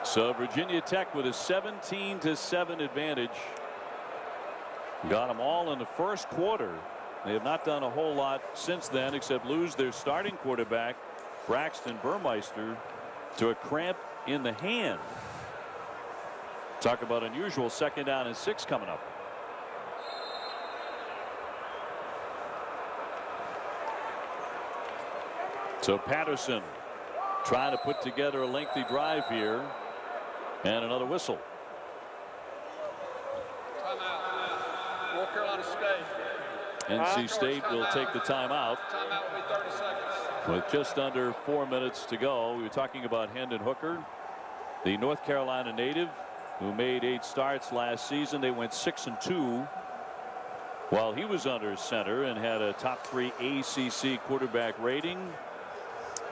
So Virginia Tech with a 17-7 advantage. Got them all in the first quarter. They have not done a whole lot since then except lose their starting quarterback, Braxton Burmeister, to a cramp in the hand. Talk about unusual 2nd down and 6 coming up. So Patterson trying to put together a lengthy drive here. And another whistle. Timeout. North Carolina State. NC State will take the timeout. Timeout will be 30 seconds. With just under 4 minutes to go. We were talking about Hendon Hooker, the North Carolina native who made 8 starts last season. They went 6-2 while he was under center and had a top 3 ACC quarterback rating.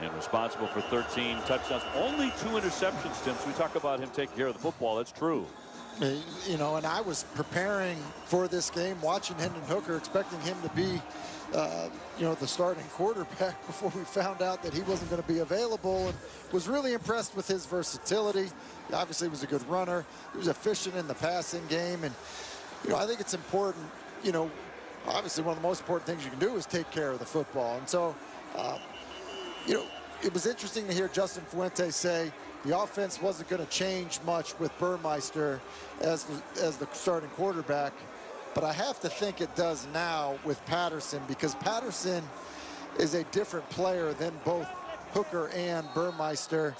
And responsible for 13 touchdowns. Only 2 interceptions, Tim. So we talk about him taking care of the football. That's true. And I was preparing for this game, watching Hendon Hooker, expecting him to be, the starting quarterback before we found out that he wasn't going to be available, and was really impressed with his versatility. He obviously was a good runner. He was efficient in the passing game. And, I think it's important, obviously one of the most important things you can do is take care of the football. And so, it was interesting to hear Justin Fuente say the offense wasn't going to change much with Burmeister as the starting quarterback. But I have to think it does now with Patterson, because Patterson is a different player than both Hooker and Burmeister.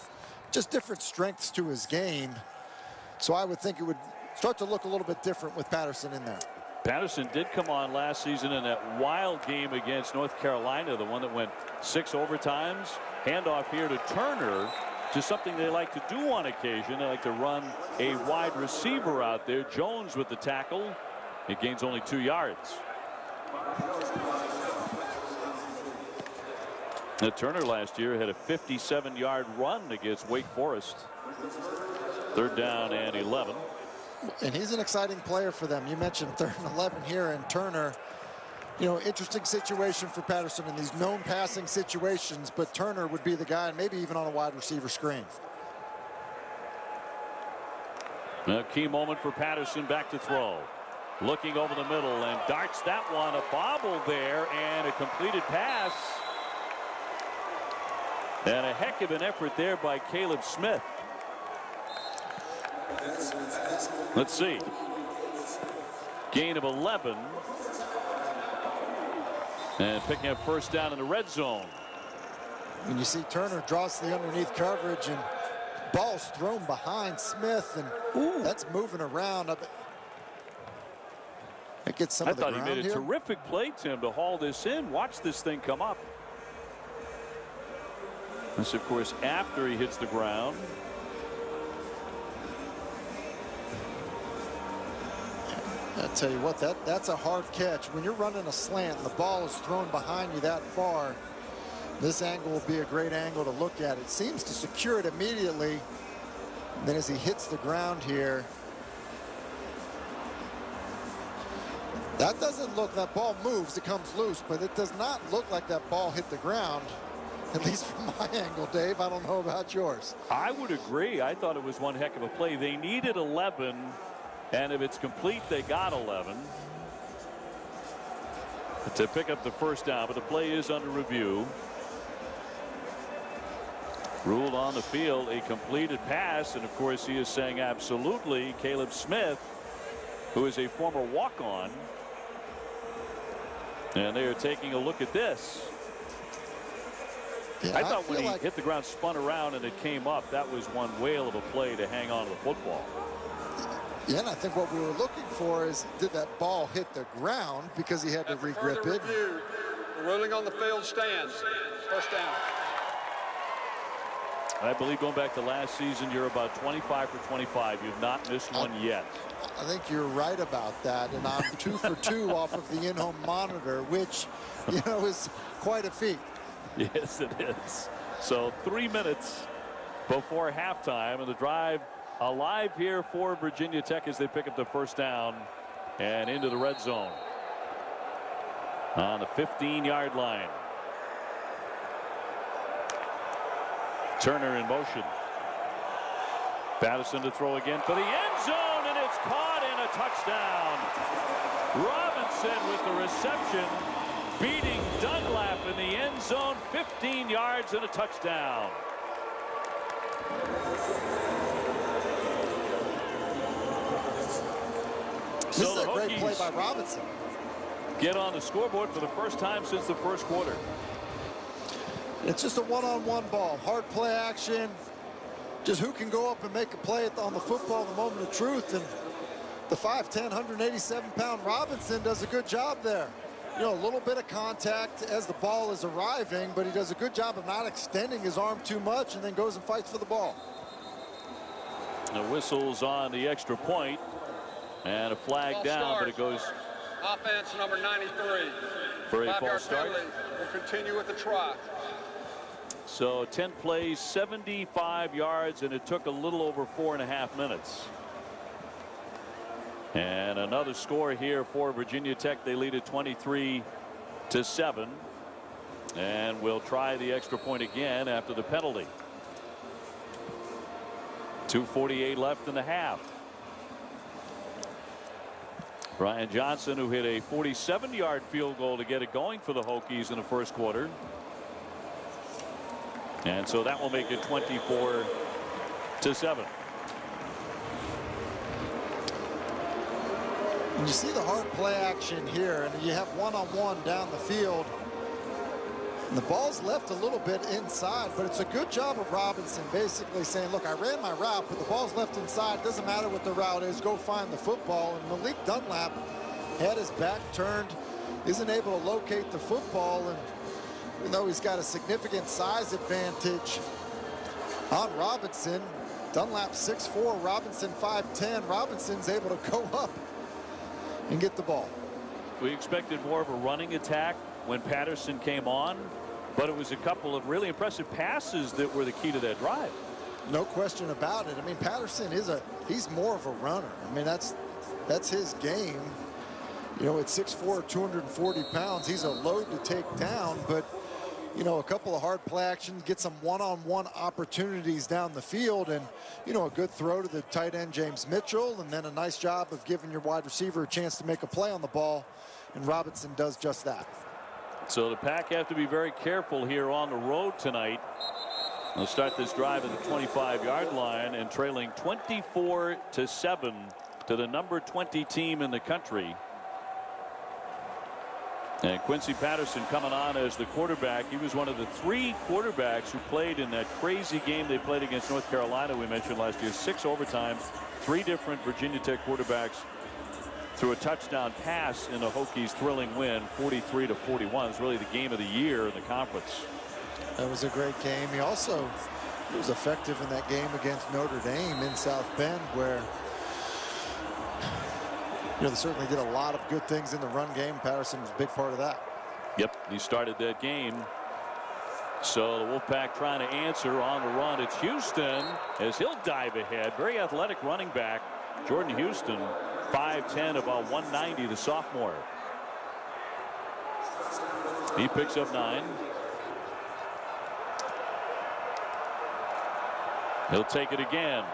Just different strengths to his game. So I would think it would start to look a little bit different with Patterson in there. Patterson did come on last season in that wild game against North Carolina, the one that went 6 overtimes. Handoff here to Turner, just something they like to do on occasion. They like to run a wide receiver out there. Jones with the tackle. It gains only 2 yards. Now, Turner last year had a 57-yard run against Wake Forest. 3rd down and 11. And he's an exciting player for them. You mentioned 3rd and 11 here, and Turner, you know, interesting situation for Patterson in these known passing situations, but Turner would be the guy, and maybe even on a wide receiver screen. A key moment for Patterson, back to throw. Looking over the middle and darts that one. A bobble there and a completed pass. And a heck of an effort there by Caleb Smith. Let's see. Gain of 11. And picking up 1st down in the red zone. When you see Turner draws the underneath coverage and ball's thrown behind Smith, and that's moving around. That gets some of the ground here. I thought he made a terrific play, Tim, to haul this in. Watch this thing come up. This, of course, after he hits the ground. I tell you what, that's a hard catch. When you're running a slant and the ball is thrown behind you that far, this angle will be a great angle to look at. It seems to secure it immediately. And then as he hits the ground here, that doesn't look, that ball moves, it comes loose, but it does not look like that ball hit the ground. At least from my angle, Dave. I don't know about yours. I would agree. I thought it was one heck of a play. They needed 11, and if it's complete, they got 11 to pick up the 1st down. But the play is under review. Ruled on the field a completed pass, and of course he is saying absolutely. Caleb Smith, who is a former walk-on, and they are taking a look at this. Yeah, I thought when he hit the ground, spun around, and it came up, that was one whale of a play to hang on to the football. Yeah, and I think what we were looking for is, did that ball hit the ground, because he had to regrip it. Review, the ruling on the field stands. 1st down. I believe going back to last season, you're about 25 for 25. You've not missed one yet. I think you're right about that, and I'm 2 for 2 off of the in-home monitor, which, you know, is quite a feat. Yes, it is. So 3 minutes before halftime, and the drive alive here for Virginia Tech as they pick up the 1st down and into the red zone on the 15-yard line. Turner in motion. Patterson to throw again for the end zone, and it's caught in a touchdown. Robinson with the reception, beating Dunlap in the end zone, 15 yards and a touchdown. This is a great play by Robinson. Get on the scoreboard for the 1st time since the 1st quarter. It's just a one-on-one ball, hard play action. Just who can go up and make a play on the football in the moment of truth. And the 5'10", 187-pound Robinson does a good job there. You know, a little bit of contact as the ball is arriving, but he does a good job of not extending his arm too much, and then goes and fights for the ball. The whistle's on the extra point, and a flag down, but it goes. Offense number 93. For a false start. Will continue with the try. So 10 plays, 75 yards, and it took a little over 4.5 minutes. And another score here for Virginia Tech. They lead it 23-7, and will try the extra point again after the penalty. 2:48 left in the half. Brian Johnson, who hit a 47-yard field goal to get it going for the Hokies in the 1st quarter. And so that will make it 24-7. And you see the hard play action here, and you have one-on-one down the field. And the ball's left a little bit inside, but it's a good job of Robinson basically saying, look, I ran my route, but the ball's left inside. Doesn't matter what the route is. Go find the football. And Malik Dunlap had his back turned, isn't able to locate the football, and even though he's got a significant size advantage on Robinson, Dunlap 6'4", Robinson 5'10". Robinson's able to go up and get the ball. We expected more of a running attack when Patterson came on, but it was a couple of really impressive passes that were the key to that drive. No question about it. I mean, Patterson he's more of a runner. I mean, that's his game. You know, at 6'4", 240 pounds, he's a load to take down, but you know, a couple of hard play actions, get some one-on-one opportunities down the field, and you know, a good throw to the tight end James Mitchell, and then a nice job of giving your wide receiver a chance to make a play on the ball, and Robinson does just that. So the Pack have to be very careful here on the road tonight. They'll start this drive at the 25-yard line and trailing 24-7 to the number 20 team in the country. And Quincy Patterson coming on as the quarterback. He was one of the 3 quarterbacks who played in that crazy game they played against North Carolina we mentioned last year. 6 overtimes, 3 different Virginia Tech quarterbacks threw a touchdown pass in the Hokies' thrilling win, 43-41. It's really the game of the year in the conference. That was a great game. He also was effective in that game against Notre Dame in South Bend, where you know, they certainly did a lot of good things in the run game. Patterson was a big part of that. Yep, he started that game. So the Wolfpack trying to answer on the run. It's Houston as he'll dive ahead. Very athletic running back, Jordan Houston, 5'10", about 190, the sophomore. He picks up 9. He'll take it again.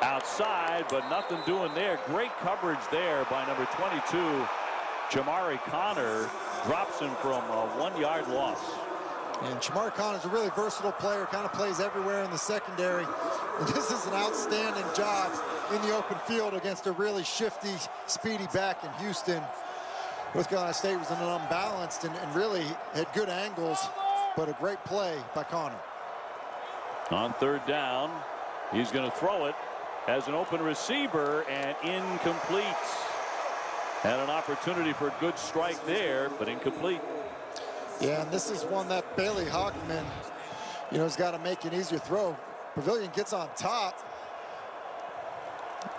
Outside, but nothing doing there. Great coverage there by number 22, Jamari Connor. Drops him from a 1-yard loss. And Jamari Connor's a really versatile player, kind of plays everywhere in the secondary. And this is an outstanding job in the open field against a really shifty, speedy back in Houston. North Carolina State was unbalanced and really had good angles, but a great play by Connor. On 3rd down, he's going to throw it as an open receiver and incomplete. Had an opportunity for a good strike there, but incomplete. Yeah, and this is one that Bailey Hockman, you know, has got to make an easier throw. Pavilion gets on top.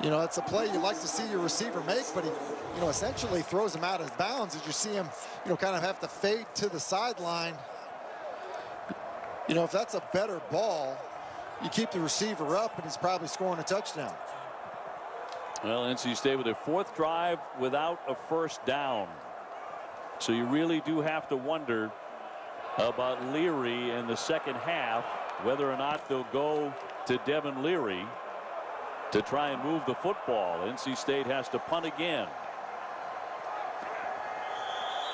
You know, it's a play you like to see your receiver make, but he, you know, essentially throws him out of bounds as you see him, you know, kind of have to fade to the sideline. You know, if that's a better ball, you keep the receiver up and he's probably scoring a touchdown. Well, NC State with their 4th drive without a first down. So you really do have to wonder about Leary in the second half, whether or not they'll go to Devin Leary to try and move the football. NC State has to punt again.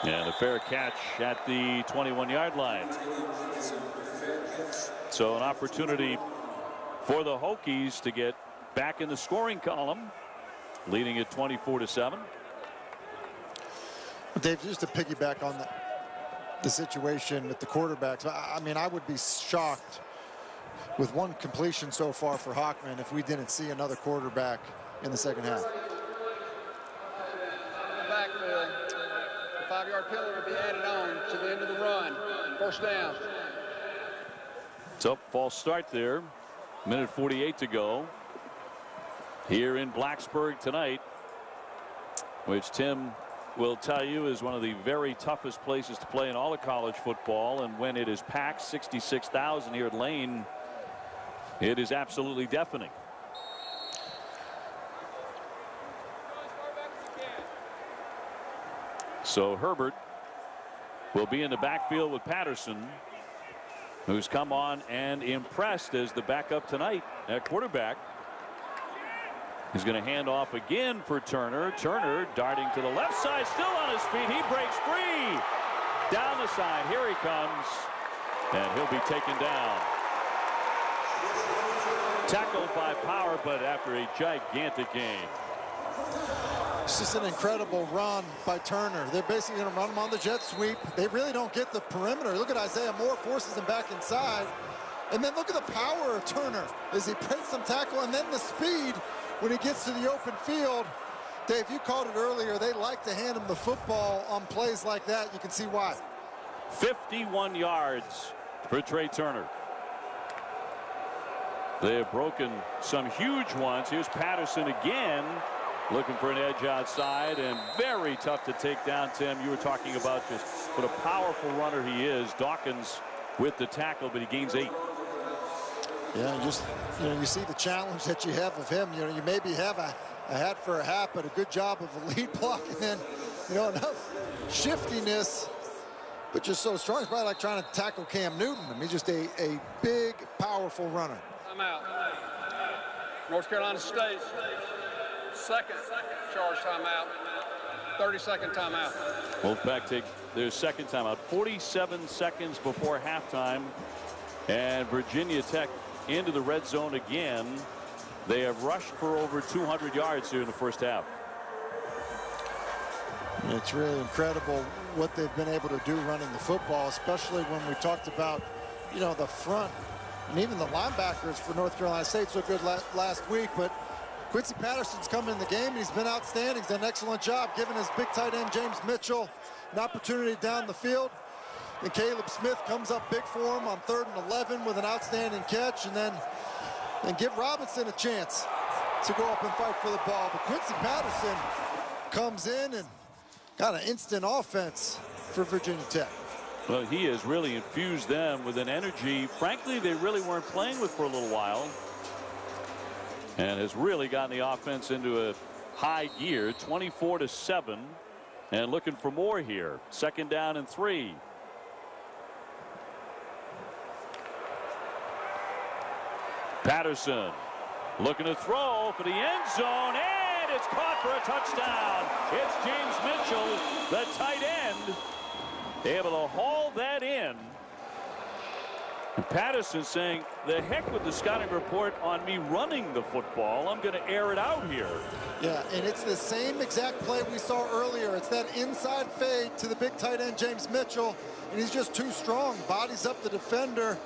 And a fair catch at the 21-yard line. So an opportunity for the Hokies to get back in the scoring column, leading at 24-7. Dave, just to piggyback on the situation with the quarterbacks, I mean, I would be shocked with 1 completion so far for Hockman if we didn't see another quarterback in the second half. Backfield, the 5-yard penalty will be added on to the end of the run. 1st down. So false start there. Minute 48 to go here in Blacksburg tonight, which Tim will tell you is one of the very toughest places to play in all of college football. And when it is packed, 66,000 here at Lane, it is absolutely deafening. So Herbert will be in the backfield with Patterson, who's come on and impressed as the backup tonight at quarterback. He's going to hand off again for Turner. Turner darting to the left side, still on his feet. He breaks free. Down the side. Here he comes. And he'll be taken down. Tackled by Power, but after a gigantic gain. It's just an incredible run by Turner. They're basically going to run him on the jet sweep. They really don't get the perimeter. Look at Isaiah Moore, forces him back inside. And then look at the power of Turner as he breaks some tackle, and then the speed when he gets to the open field. Dave, you called it earlier. They like to hand him the football on plays like that. You can see why. 51 yards for Trey Turner. They have broken some huge ones. Here's Patterson again, looking for an edge outside, and very tough to take down, Tim. You were talking about just what a powerful runner he is. Dawkins with the tackle, but he gains 8. Yeah, you see the challenge that you have of him. You maybe have a hat for a hat, but a good job of a lead block, and then enough shiftiness, but just so strong. It's probably like trying to tackle Cam Newton. I mean, just a big, powerful runner. Timeout. North Carolina State, second charge timeout. 30-second timeout. Wolfpack take their second timeout. 47 seconds before halftime, and Virginia Tech into the red zone again. They have rushed for over 200 yards here in the first half. It's really incredible what they've been able to do running the football, especially when we talked about, the front and even the linebackers for North Carolina State so good last week. But Quincy Patterson's come in the game, and he's been outstanding. He's done an excellent job giving his big tight end James Mitchell an opportunity down the field. And Caleb Smith comes up big for him on 3rd and 11 with an outstanding catch, and then give Robinson a chance to go up and fight for the ball. But Quincy Patterson comes in and got an instant offense for Virginia Tech. Well, he has really infused them with an energy, frankly, they really weren't playing with for a little while, and has really gotten the offense into a high gear. 24-7, and looking for more here. 2nd down and 3. Patterson looking to throw for the end zone, and it's caught for a touchdown. It's James Mitchell, the tight end, able to haul that in. And Patterson saying, the heck with the scouting report on me running the football. I'm going to air it out here. Yeah, and it's the same exact play we saw earlier. It's that inside fade to the big tight end, James Mitchell, and he's just too strong. Bodies up the defender,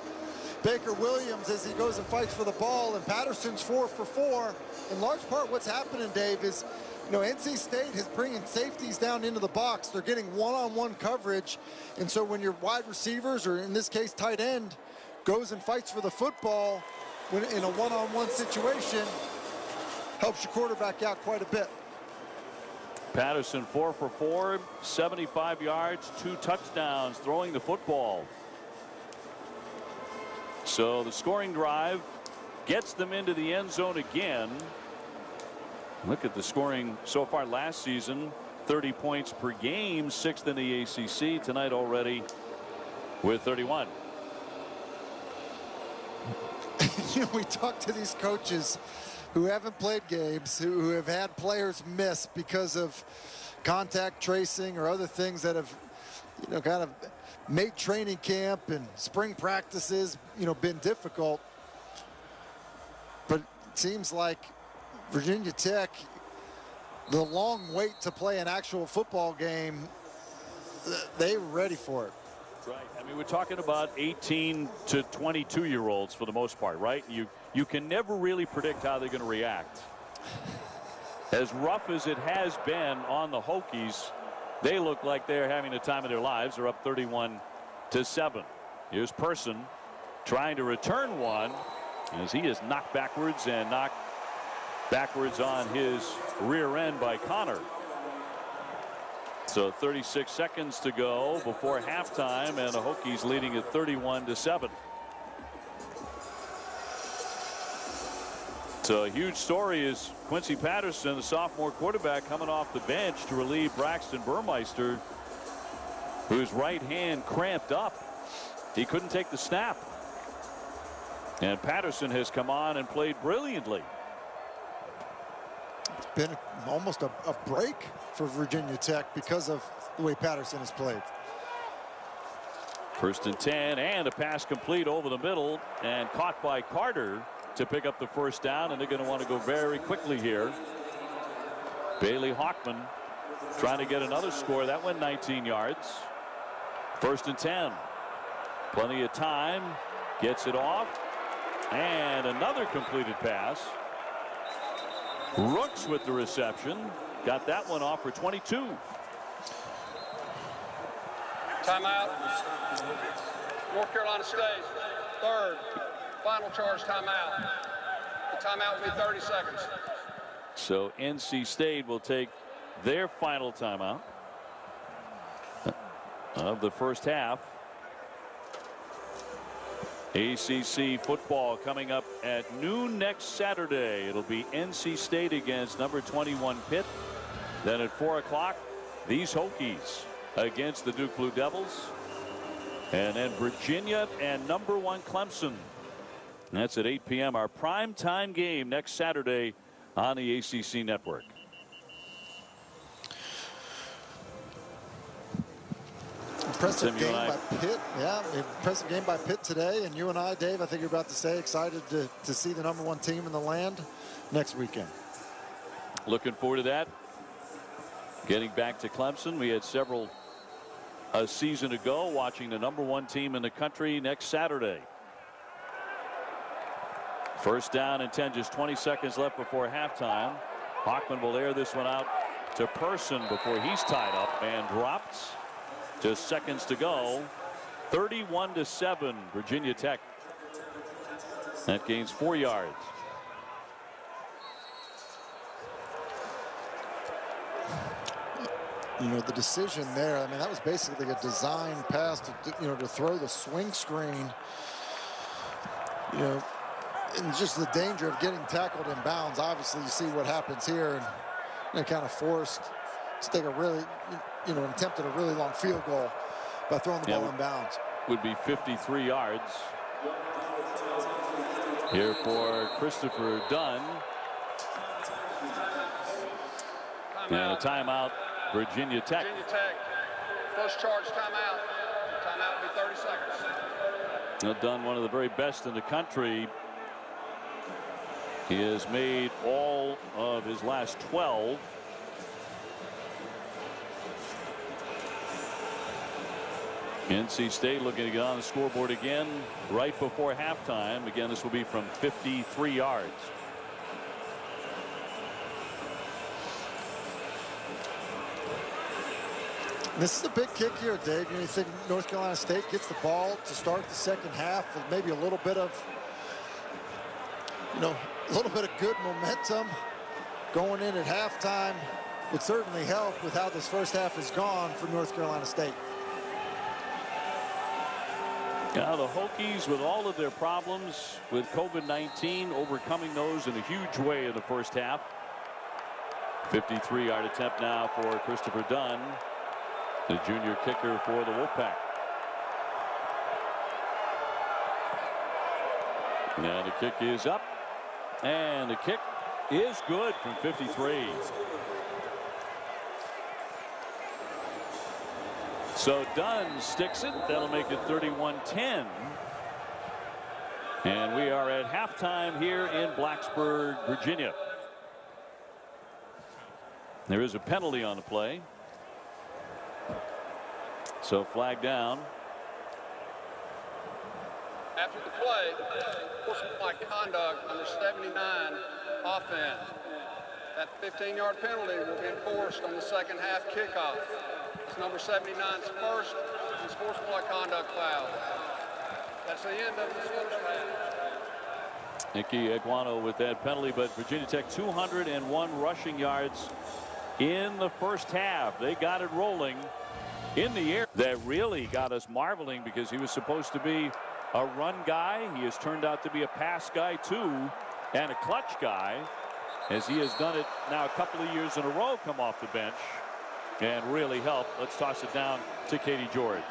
Baker Williams, as he goes and fights for the ball, and Patterson's 4 for 4. In large part, what's happening, Dave, is NC State is bringing safeties down into the box. They're getting one-on-one coverage, and so when your wide receivers, or in this case tight end, goes and fights for the football when in a one-on-one situation, helps your quarterback out quite a bit. Patterson 4 for 4, 75 yards, 2 touchdowns, throwing the football. So the scoring drive gets them into the end zone again. Look at the scoring so far last season, 30 points per game, 6th in the ACC. Tonight already with 31. We talk to these coaches who haven't played games, who have had players miss because of contact tracing or other things that have, kind of made training camp and spring practices, been difficult. But it seems like Virginia Tech, the long wait to play an actual football game, they were ready for it. Right. I mean, we're talking about 18 to 22-year-olds for the most part, right? You can never really predict how they're going to react. As rough as it has been on the Hokies, they look like they're having the time of their lives. They're up 31-7. Here's Person trying to return one as he is knocked backwards and knocked backwards on his rear end by Connor. So 36 seconds to go before halftime, and the Hokies leading at 31-7. So a huge story is Quincy Patterson, the sophomore quarterback, coming off the bench to relieve Braxton Burmeister, whose right hand cramped up. He couldn't take the snap. And Patterson has come on and played brilliantly. It's been almost a break for Virginia Tech because of the way Patterson has played. 1st and 10, and a pass complete over the middle and caught by Carter to pick up the 1st down, and they're going to want to go very quickly here. Bailey Hawkman trying to get another score. That went 19 yards. 1st and 10. Plenty of time. Gets it off. And another completed pass. Rooks with the reception. got that one off for 22. Timeout. North Carolina State, third. Final charge timeout. The timeout will be 30 seconds. So NC State will take their final timeout of the first half. ACC football coming up at noon next Saturday. It'll be NC State against number 21 Pitt. Then at 4 o'clock, these Hokies against the Duke Blue Devils. And then Virginia and number 1 Clemson. And that's at 8 p.m. our prime time game next Saturday on the ACC network. Impressive game by Pitt. Yeah, impressive game by Pitt today. And you and I, Dave, I think you're about to say, excited to see the number 1 team in the land next weekend. Looking forward to that. Getting back to Clemson, we had several a season ago watching the number 1 team in the country next Saturday. First down and 10, just 20 seconds left before halftime. Hockman will air this one out to Person before he's tied up and dropped. Just seconds to go. 31-7 Virginia Tech. That gains 4 yards. You know, the decision there, I mean, that was basically a design pass to throw the swing screen. You know, and just the danger of getting tackled in bounds. Obviously, you see what happens here, and kind of forced to take a really, attempted a really long field goal by throwing the ball in bounds. Would be 53 yards. Here for Christopher Dunn. And a timeout, Virginia Tech. Virginia Tech, first charge timeout. Timeout will be 30 seconds. Dunn, one of the very best in the country. He has made all of his last 12. NC State looking to get on the scoreboard again right before halftime. Again, this will be from 53 yards. This is a big kick here, Dave. You think North Carolina State gets the ball to start the second half with maybe a little bit of, a little bit of good momentum going in at halftime would certainly help with how this first half has gone for North Carolina State. Now the Hokies, with all of their problems with COVID-19, overcoming those in a huge way in the first half. 53-yard attempt now for Christopher Dunn, the junior kicker for the Wolfpack. Now the kick is up, and the kick is good from 53. So Dunn sticks it. That'll make it 31-10. And we are at halftime here in Blacksburg, Virginia. There is a penalty on the play. So flag down. After the play, sportsmanlike conduct under 79 offense. That 15-yard penalty will be enforced on the second half kickoff. It's number 79's first and sportsmanlike conduct foul. That's the end of the first half. Nicky Eguano with that penalty, but Virginia Tech 201 rushing yards in the first half. They got it rolling in the air. That really got us marveling because he was supposed to be a run guy. He has turned out to be a pass guy too, and a clutch guy, as he has done it now a couple of years in a row, come off the bench and really help. Let's toss it down to Katie George.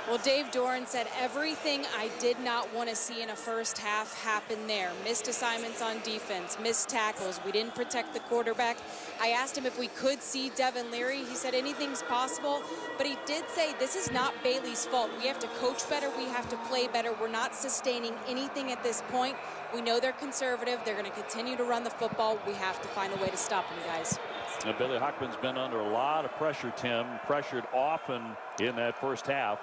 Well, Dave Doran said everything I did not want to see in a first half happened there. Missed assignments on defense, missed tackles. We didn't protect the quarterback. I asked him if we could see Devin Leary. He said anything's possible, but he did say this is not Bailey's fault. We have to coach better. We have to play better. We're not sustaining anything at this point. We know they're conservative. They're going to continue to run the football. We have to find a way to stop them, guys. Now, Billy Hockman's been under a lot of pressure, Tim. Pressured often in that first half.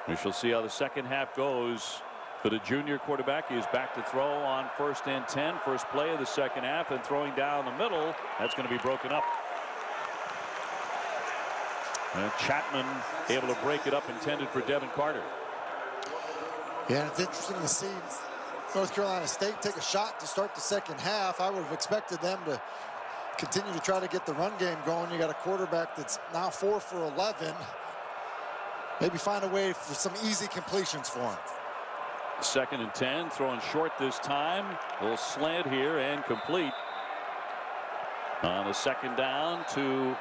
We shall see how the second half goes For the junior quarterback, he is back to throw on 1st and 10. First play of the second half, and throwing down the middle. That's going to be broken up. And Chapman able to break it up, intended for Devin Carter. Yeah, it's interesting to see North Carolina State take a shot to start the second half. I would have expected them to continue to try to get the run game going. You got a quarterback that's now 4 for 11. Maybe find a way for some easy completions for him. 2nd and 10, throwing short this time. A little slant here and complete. On a 2nd down to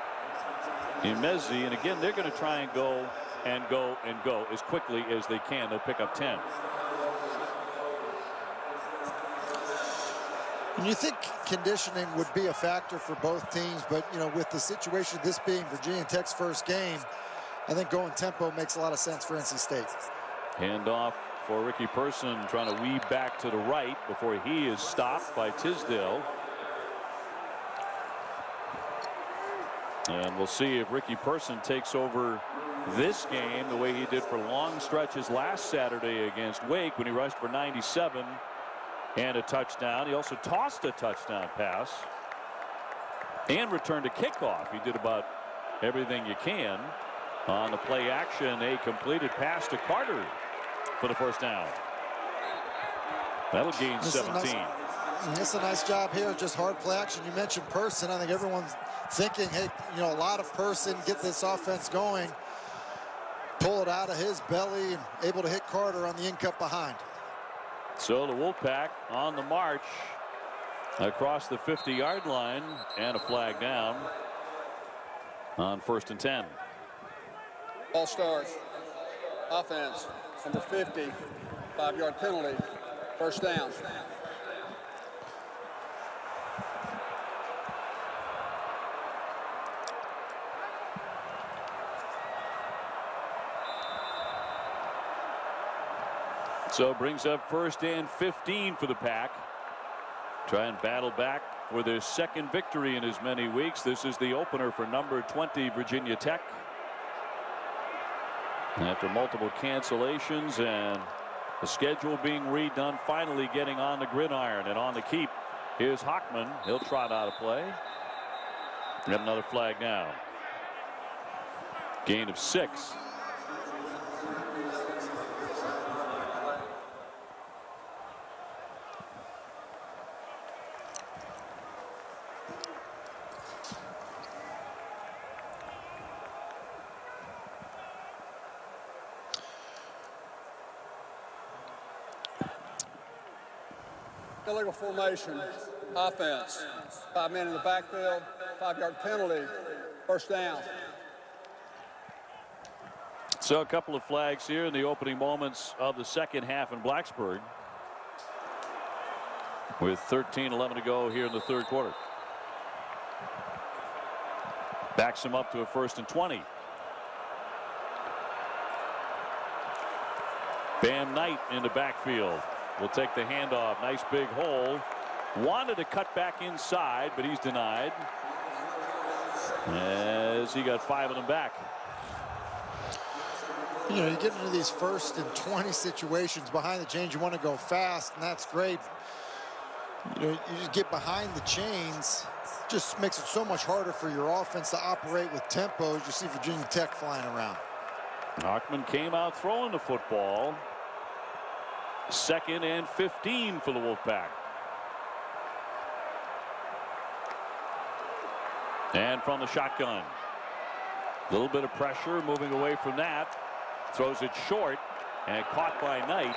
Imezi, and again they're going to try and go and go and go as quickly as they can. They'll pick up 10. And you think conditioning would be a factor for both teams, but you know, with the situation, this being Virginia Tech's first game, I think going tempo makes a lot of sense for NC State. Handoff for Ricky Person, trying to weave back to the right before he is stopped by Tisdale. And we'll see if Ricky Person takes over this game the way he did for long stretches last Saturday against Wake when he rushed for 97 and a touchdown. He also tossed a touchdown pass and returned a kickoff. He did about everything you can on the play action. A completed pass to Carter for the first down. That'll gain 17. It's a nice job here, just hard play action. You mentioned Person. I think everyone's thinking, hey, you know, a lot of Person, get this offense going, pull it out of his belly, and able to hit Carter on the in-cut behind. So the Wolfpack on the march across the 50-yard line, and a flag down on 1st and 10. Ball starts. Offense, number 50, 5-yard penalty, 1st down. So it brings up 1st and 15 for the Pack. Try and battle back for their 2nd victory in as many weeks. This is the opener for number 20 Virginia Tech. After multiple cancellations and the schedule being redone, finally getting on the gridiron and on the keep. Here's Hockman. He'll trot out of play. Got another flag down. Gain of 6. Illegal formation, offense, 5 men in the backfield, 5-yard penalty, 1st down. So a couple of flags here in the opening moments of the second half in Blacksburg, with 13:11 to go here in the 3rd quarter. Backs him up to a 1st and 20. Bam Knight in the backfield will take the handoff. Nice big hole. Wanted to cut back inside, but he's denied as he got 5 of them back. You know, you get into these 1st and 20 situations behind the chains. You want to go fast, and that's great. You know, you just get behind the chains, just makes it so much harder for your offense to operate with tempo as you see Virginia Tech flying around. Hockman came out throwing the football. 2nd and 15 for the Wolfpack. And from the shotgun, a little bit of pressure, moving away from that. Throws it short and caught by Knight.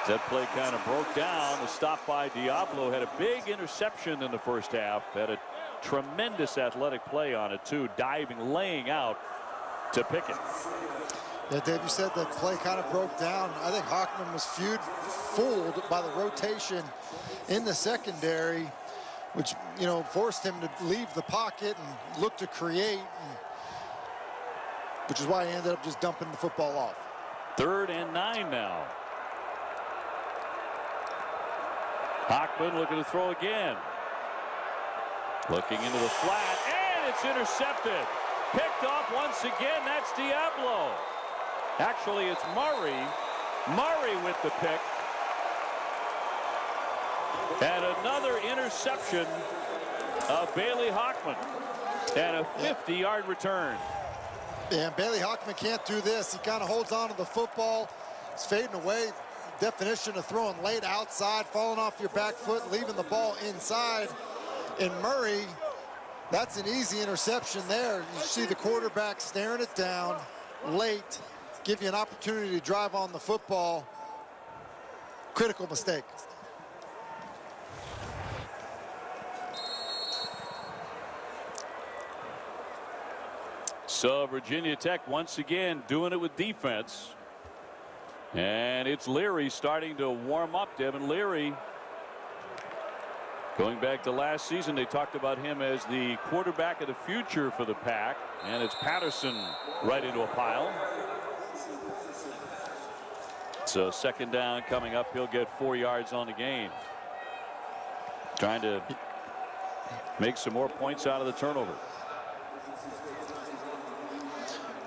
That play kind of broke down. The stop by Diablo had a big interception in the first half. Had a tremendous athletic play on it too, diving, laying out to Pickett. Yeah, Dave, you said that play kind of broke down. I think Hockman was fooled by the rotation in the secondary, which, you know, forced him to leave the pocket and look to create, which is why he ended up just dumping the football off. 3rd and 9 now. Hockman looking to throw again. Looking into the flat, and it's intercepted. Picked off once again. That's Diablo. Actually, it's Murray Murray with the pick. And another interception of Bailey Hockman. And a 50-yard return. Yeah, Bailey Hockman can't do this. He kind of holds on to the football. It's fading away. Definition of throwing late outside, falling off your back foot, leaving the ball inside. And Murray, that's an easy interception there. You see the quarterback staring it down late, give you an opportunity to drive on the football. Critical mistake. So Virginia Tech once again doing it with defense. And it's Leary starting to warm up. Devin Leary. Going back to last season, they talked about him as the quarterback of the future for the Pack. And it's Patterson right into a pile. So second down coming up. He'll get 4 yards on the game. Trying to make some more points out of the turnover.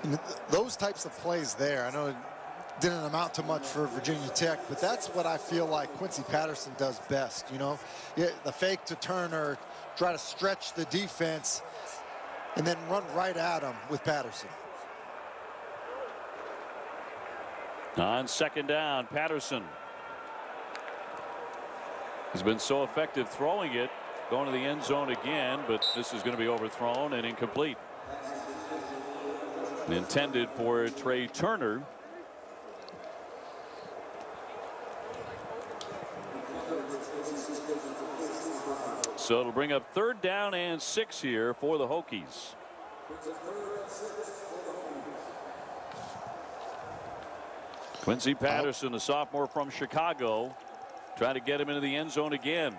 And those types of plays there, I know it didn't amount to much for Virginia Tech, but that's what I feel like Quincy Patterson does best, you know. Yeah, the fake to Turner, try to stretch the defense, and then run right at him with Patterson. On second down, Patterson. He's been so effective throwing it, going to the end zone again, but this is going to be overthrown and incomplete. Intended for Trey Turner. So it'll bring up 3rd down and 6 here for the Hokies. Quincy Patterson, the sophomore from Chicago, trying to get him into the end zone again.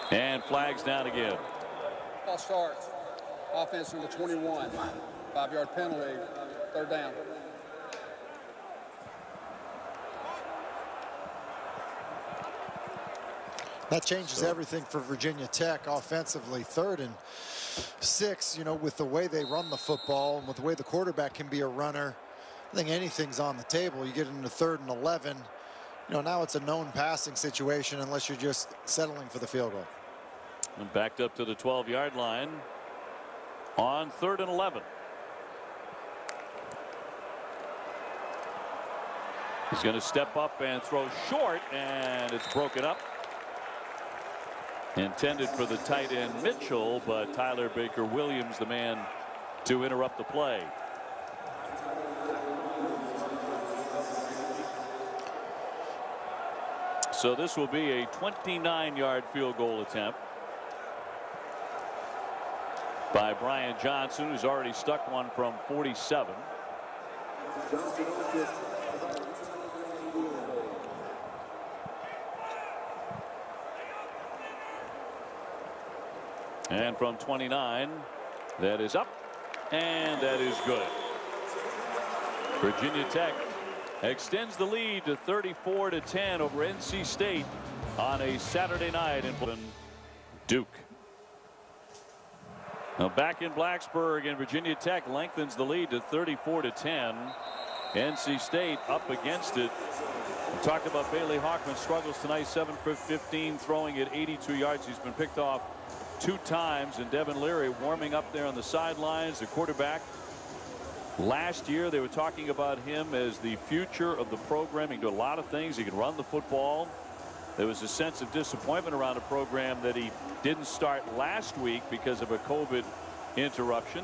And flags down again. Ball starts. Offense number 21. 5-yard penalty. 3rd down. That changes everything for Virginia Tech offensively. 3rd and 6, you know, with the way they run the football and with the way the quarterback can be a runner. I think anything's on the table. You get into 3rd and 11. You know, now it's a known passing situation unless you're just settling for the field goal. And backed up to the 12-yard line on 3rd and 11. He's going to step up and throw short, and it's broken up. Intended for the tight end Mitchell, but Tyler Baker-Williams, the man to interrupt the play. So this will be a 29-yard field goal attempt by Brian Johnson, who's already stuck one from 47. And from 29, that is up, and that is good. Virginia Tech extends the lead to 34-10 over NC State on a Saturday night in Duke. Now back in Blacksburg, and Virginia Tech lengthens the lead to 34-10. NC State up against it. We talked about Bailey Hockman struggles tonight, 7 for 15, throwing at 82 yards. He's been picked off 2 times, and Devin Leary warming up there on the sidelines, the quarterback. Last year they were talking about him as the future of the program. He can do a lot of things. He can run the football. There was a sense of disappointment around the program that he didn't start last week because of a COVID interruption.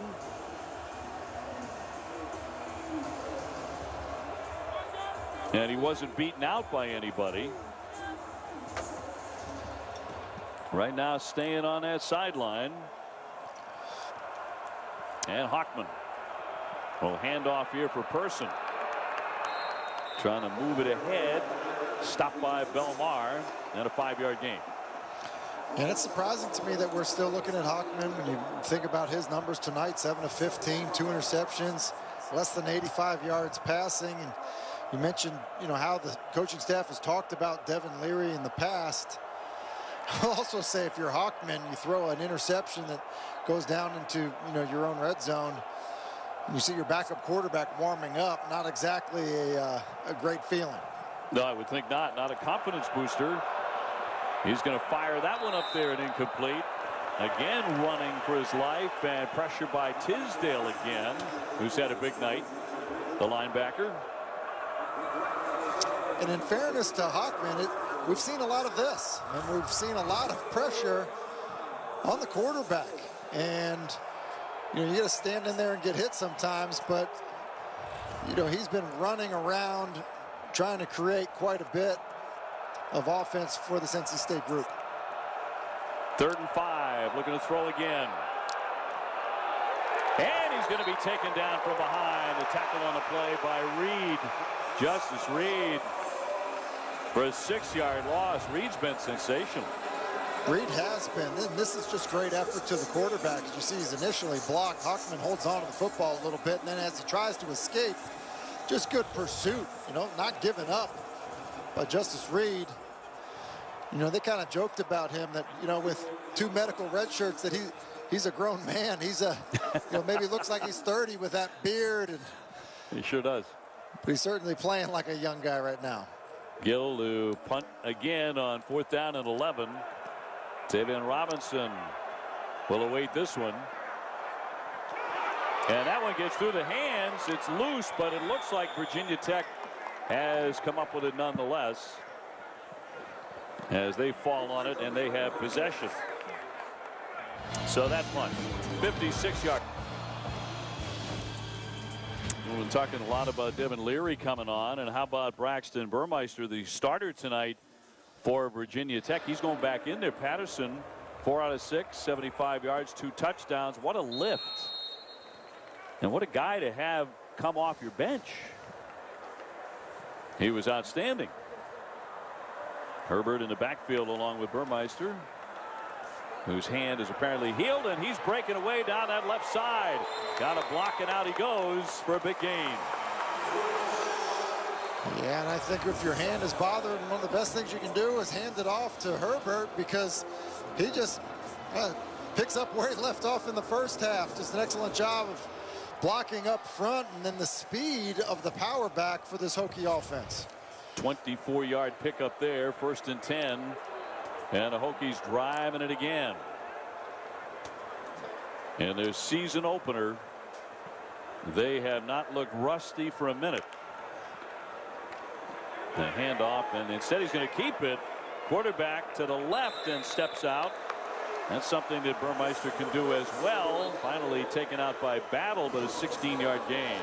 And he wasn't beaten out by anybody. Right now staying on that sideline. And Hockman will hand off here for Person. Trying to move it ahead. Stopped by Belmar, and a 5-yard gain. And it's surprising to me that we're still looking at Hockman when you think about his numbers tonight. 7 of 15, 2 interceptions, less than 85 yards passing. And you mentioned, you know, how the coaching staff has talked about Devin Leary in the past. I'll also say if you're Hawkman, you throw an interception that goes down into your own red zone, and you see your backup quarterback warming up, not exactly a great feeling. No, I would think not. Not a confidence booster. He's going to fire that one up there and incomplete. Again running for his life, and pressure by Tisdale again, who's had a big night, the linebacker. And in fairness to Hawkman, we've seen a lot of this, and we've seen a lot of pressure on the quarterback. And you got to stand in there and get hit sometimes, but he's been running around trying to create quite a bit of offense for this NC State group. 3rd and 5, looking to throw again. And he's going to be taken down from behind. The tackle on the play by Reed. Justice Reed for a 6-yard loss. Reed's been sensational. Reed has been. And this is just great effort to the quarterback. As you see, he's initially blocked. Hawkman holds on to the football a little bit, and then as he tries to escape, just good pursuit, not giving up by Justice Reed. They kind of joked about him that, with 2 medical red shirts, that he's a grown man. He's maybe looks like he's 30 with that beard. And he sure does. But he's certainly playing like a young guy right now. Gill to punt again on 4th down and 11. Tavian Robinson will await this one. And that one gets through the hands. It's loose, but it looks like Virginia Tech has come up with it nonetheless, as they fall on it and they have possession. So that punt, 56-yard. We've been talking a lot about Devin Leary coming on, and how about Braxton Burmeister, the starter tonight for Virginia Tech. He's going back in there. Patterson, 4 out of 6, 75 yards, 2 touchdowns. What a lift. And what a guy to have come off your bench. He was outstanding. Herbert in the backfield along with Burmeister, whose hand is apparently healed, and he's breaking away down that left side. Got a block, and out he goes for a big gain. Yeah, and I think if your hand is bothered, one of the best things you can do is hand it off to Herbert, because he just picks up where he left off in the first half. Just an excellent job of blocking up front, and then the speed of the power back for this Hokie offense. 24-yard pickup there, 1st and 10. And the Hokies driving it again. In their season opener, they have not looked rusty for a minute. The handoff, and instead he's going to keep it. Quarterback to the left and steps out. That's something that Burmeister can do as well. Finally taken out by Battle, but a 16-yard gain.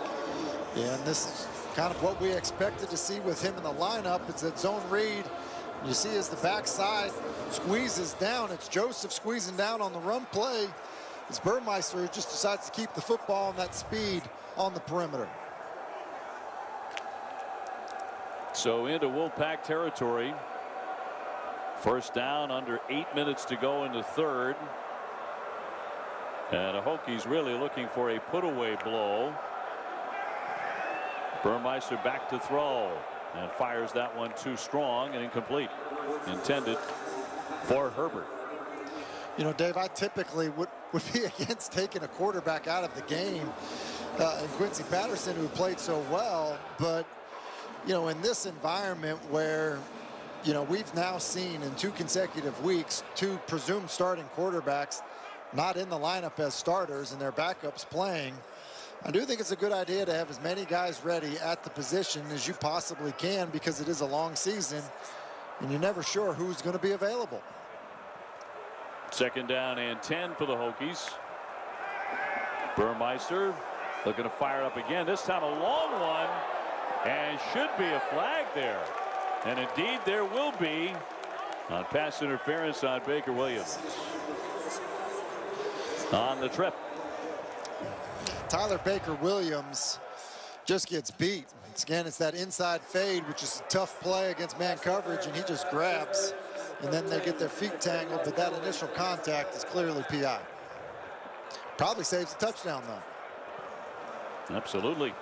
Yeah, and this is kind of what we expected to see with him in the lineup. It's that zone read. You see as the backside squeezes down, it's Joseph squeezing down on the run play. It's Burmeister who just decides to keep the football and that speed on the perimeter. So into Wolfpack territory. 1st down, under 8 minutes to go in the 3rd. And the Hokies really looking for a put-away blow. Burmeister back to throw, and fires that one too strong and incomplete. Intended for Herbert. Dave, I typically would be against taking a quarterback out of the game, and Quincy Patterson, who played so well, but in this environment where we've now seen in 2 consecutive weeks 2 presumed starting quarterbacks not in the lineup as starters and their backups playing, I do think it's a good idea to have as many guys ready at the position as you possibly can, because it is a long season and you're never sure who's going to be available. 2nd down and 10 for the Hokies. Burmeister looking to fire up again, this time a long one, and should be a flag there. And indeed there will be on pass interference on Baker Williams on the trip. Tyler Baker Williams just gets beat. Again, it's that inside fade, which is a tough play against man coverage, and he just grabs, and then they get their feet tangled, but that initial contact is clearly PI. Probably saves a touchdown, though. Absolutely.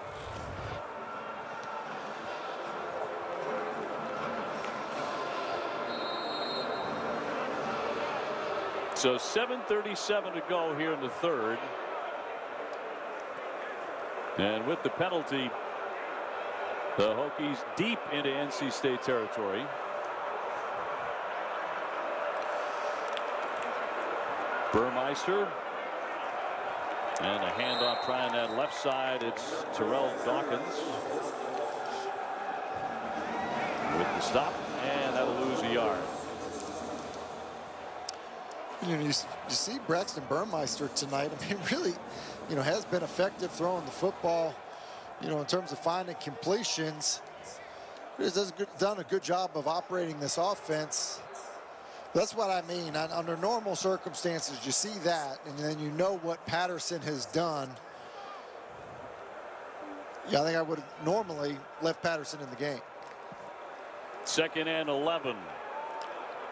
So 7:37 to go here in the third. And with the penalty, the Hokies deep into NC State territory. Burmeister. And a handoff trying that left side. It's Terrell Dawkins with the stop, and that'll lose a yard. You see Braxton Burmeister tonight. I mean, really, has been effective throwing the football, in terms of finding completions. He's done a good job of operating this offense. That's what I mean. Under normal circumstances, you see that, and then you know what Patterson has done. Yeah, I think I would have normally left Patterson in the game. 2nd and 11.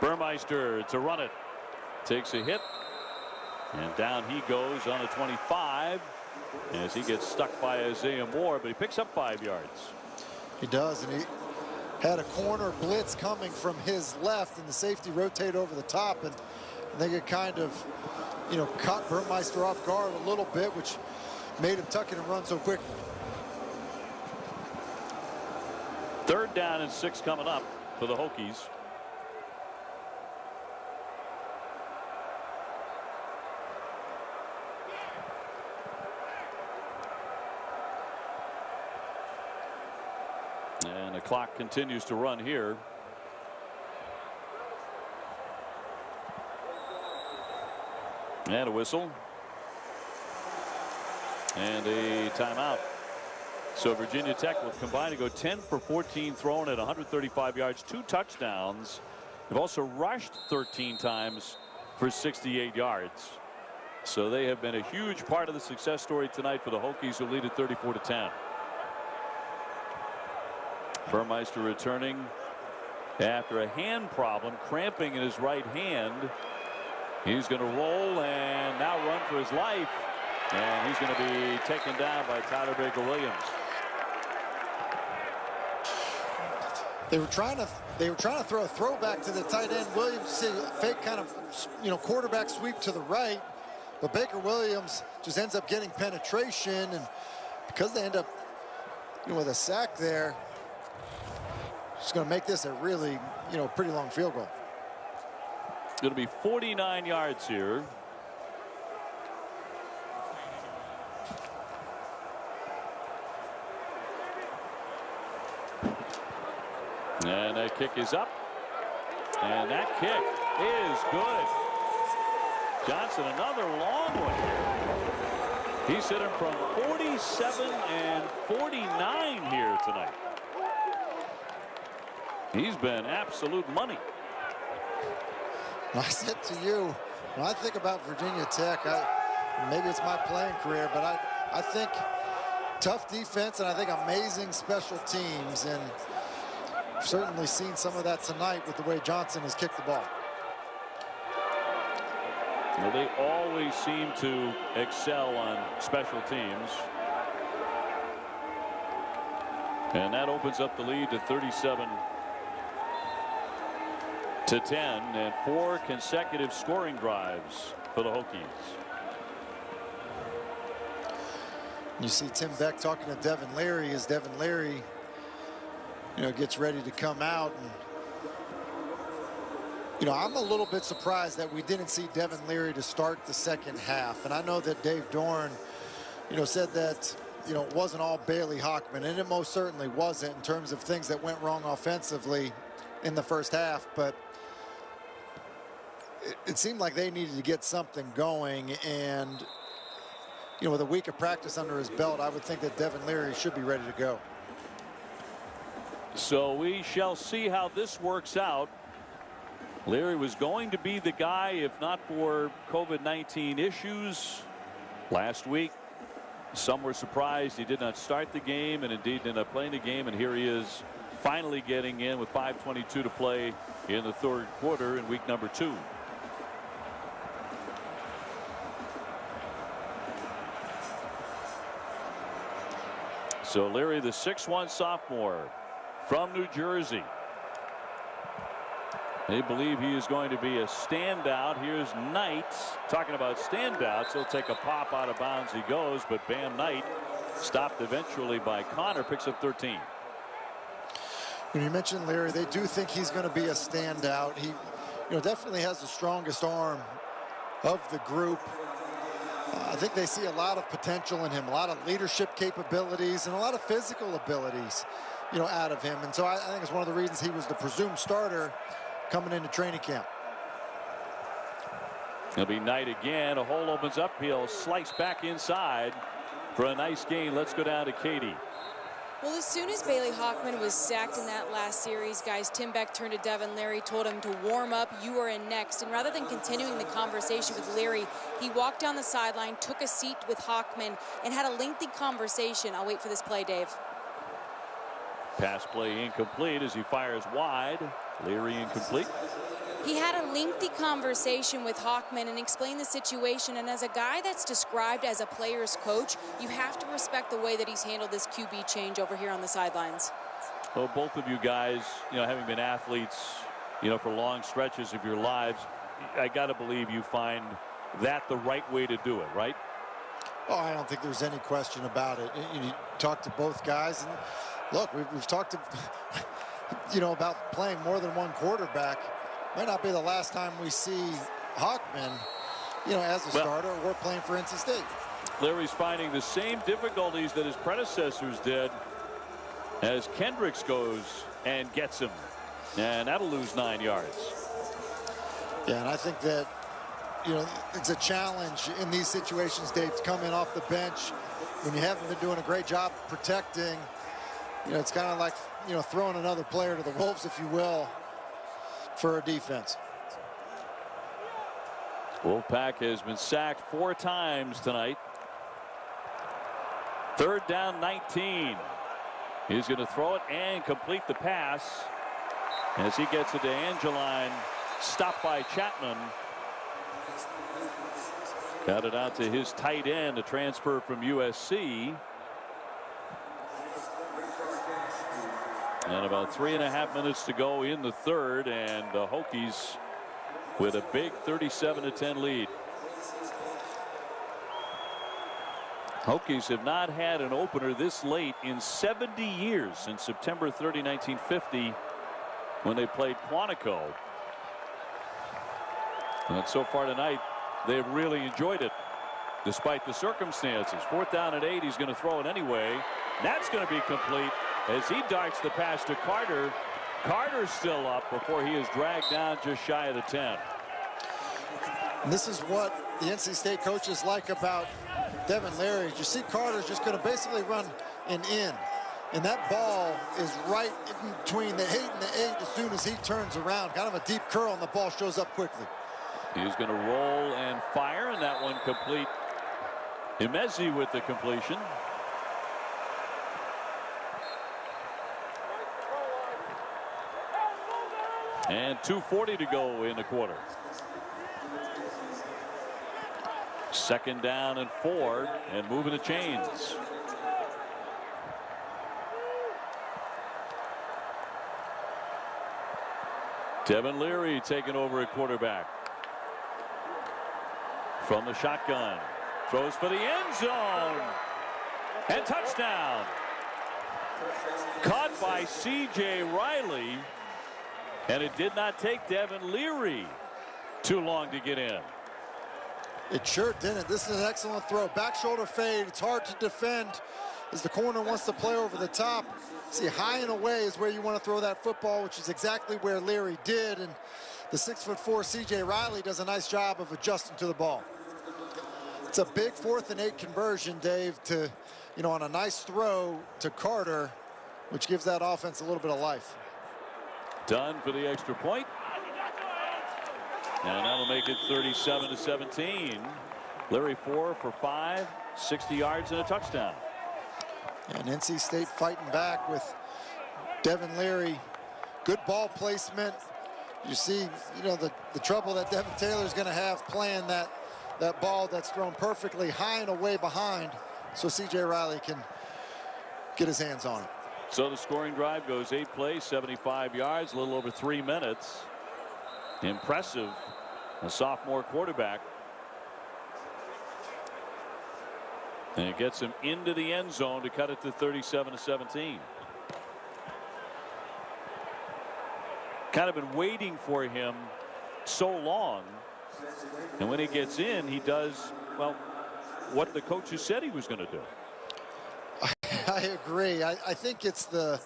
Burmeister to run it. Takes a hit. And down he goes on a 25 as he gets stuck by Isaiah Moore, but he picks up 5 yards. He does, and he had a corner blitz coming from his left, and the safety rotate over the top, and they could kind of, caught Burmeister off guard a little bit, which made him tuck it and run so quickly. 3rd down and 6 coming up for the Hokies. And the clock continues to run here. And a whistle. And a timeout. So Virginia Tech will combine to go 10 for 14 thrown at 135 yards, 2 touchdowns. They've also rushed 13 times for 68 yards. So they have been a huge part of the success story tonight for the Hokies, who lead at 34-10. Burmeister returning after a hand problem, cramping in his right hand. He's going to roll and now run for his life. And he's going to be taken down by Tyler Baker-Williams. They were trying to throw a throwback to the tight end Williams, see fake kind of quarterback sweep to the right, but Baker-Williams just ends up getting penetration, and because they end up with a sack there, it's going to make this a really pretty long field goal. It's going to be 49 yards here. And that kick is up. And that kick is good. Johnson, another long one. He's hit him from 47 and 49 here tonight. He's been absolute money. I said to you, when I think about Virginia Tech, maybe it's my playing career, but I think tough defense and I think amazing special teams, and I've certainly seen some of that tonight with the way Johnson has kicked the ball. Well, they always seem to excel on special teams. And that opens up the lead to 37-10, and 4 consecutive scoring drives for the Hokies. You see Tim Beck talking to Devin Leary as Devin Leary gets ready to come out, and I'm a little bit surprised that we didn't see Devin Leary to start the second half. And I know that Dave Dorn said that it wasn't all Bailey Hockman, and it most certainly wasn't in terms of things that went wrong offensively in the first half, but it seemed like they needed to get something going, and with a week of practice under his belt, I would think that Devin Leary should be ready to go. So we shall see how this works out. Leary was going to be the guy if not for COVID-19 issues last week. Some were surprised he did not start the game, and indeed ended up playing the game, and here he is finally getting in with 5:22 to play in the third quarter in week number 2. So Leary, the 6'1" sophomore from New Jersey. They believe he is going to be a standout. Here's Knight talking about standouts. He'll take a pop out of bounds. He goes, but Bam Knight stopped eventually by Connor, picks up 13. When you mentioned Leary, they do think he's going to be a standout. He, definitely has the strongest arm of the group. I think they see a lot of potential in him, a lot of leadership capabilities and a lot of physical abilities, out of him. And so I think it's one of the reasons he was the presumed starter coming into training camp. It'll be Knight again. A hole opens up. He'll slice back inside for a nice gain. Let's go down to Katie. Well, as soon as Bailey Hockman was sacked in that last series, guys, Tim Beck turned to Devin Leary, told him to warm up. You are in next. And rather than continuing the conversation with Leary, he walked down the sideline, took a seat with Hockman, and had a lengthy conversation. I'll wait for this play, Dave. Pass play incomplete as he fires wide. Leary incomplete. He had a lengthy conversation with Hockman and explained the situation. And as a guy that's described as a player's coach, you have to respect the way that he's handled this QB change over here on the sidelines. Well, both of you guys, having been athletes, for long stretches of your lives, I got to believe you find that the right way to do it, right? Oh, I don't think there's any question about it. You talk to both guys, and look, we've talked to, about playing more than one quarterback. Might not be the last time we see Hockman, as a starter. We're playing for NC State. Leary's finding the same difficulties that his predecessors did as Kendricks goes and gets him. And that'll lose 9 yards. Yeah, and I think that, it's a challenge in these situations, Dave, to come in off the bench when you haven't been doing a great job protecting. It's kind of like, throwing another player to the wolves, if you will, for a defense. Wolfpack has been sacked 4 times tonight. 3rd down 19. He's going to throw it and complete the pass as he gets it to Angeline. Stopped by Chapman. Got it out to his tight end, a transfer from USC. And about 3.5 minutes to go in the 3rd, and the Hokies with a big 37-10 lead. Hokies have not had an opener this late in 70 years, since September 30, 1950, when they played Quantico. And so far tonight, they've really enjoyed it, despite the circumstances. 4th down and 8. He's going to throw it anyway. That's going to be complete as he darts the pass to Carter. Carter's still up before he is dragged down just shy of the 10. And this is what the NC State coaches like about Devin Leary. You see Carter's just going to basically run an in. And that ball is right in between the 8 and the 8 as soon as he turns around. Kind of a deep curl, and the ball shows up quickly. He's going to roll and fire, and that one complete. Imezi with the completion. And 2:40 to go in the quarter. 2nd down and 4, and moving the chains. Devin Leary taking over at quarterback. From the shotgun. Throws for the end zone. And touchdown. Caught by C.J. Riley. And it did not take Devin Leary too long to get in. It sure didn't. This is an excellent throw. Back shoulder fade. It's hard to defend as the corner wants to play over the top. See, high and away is where you want to throw that football, which is exactly where Leary did. And the 6'4" C.J. Riley does a nice job of adjusting to the ball. It's a big 4th and 8 conversion, Dave, to, on a nice throw to Carter, which gives that offense a little bit of life. Done for the extra point. And that'll make it 37-17. Leary 4 for 5, 60 yards and a touchdown. And NC State fighting back with Devin Leary. Good ball placement. You see, the trouble that Devin Taylor's going to have playing that ball that's thrown perfectly high and away behind, so C.J. Riley can get his hands on it. So the scoring drive goes 8 plays, 75 yards, a little over 3 minutes. Impressive. A sophomore quarterback. And it gets him into the end zone to cut it to 37-17. Kind of been waiting for him so long. And when he gets in, he does, well, what the coaches said he was going to do. I agree. I think it's the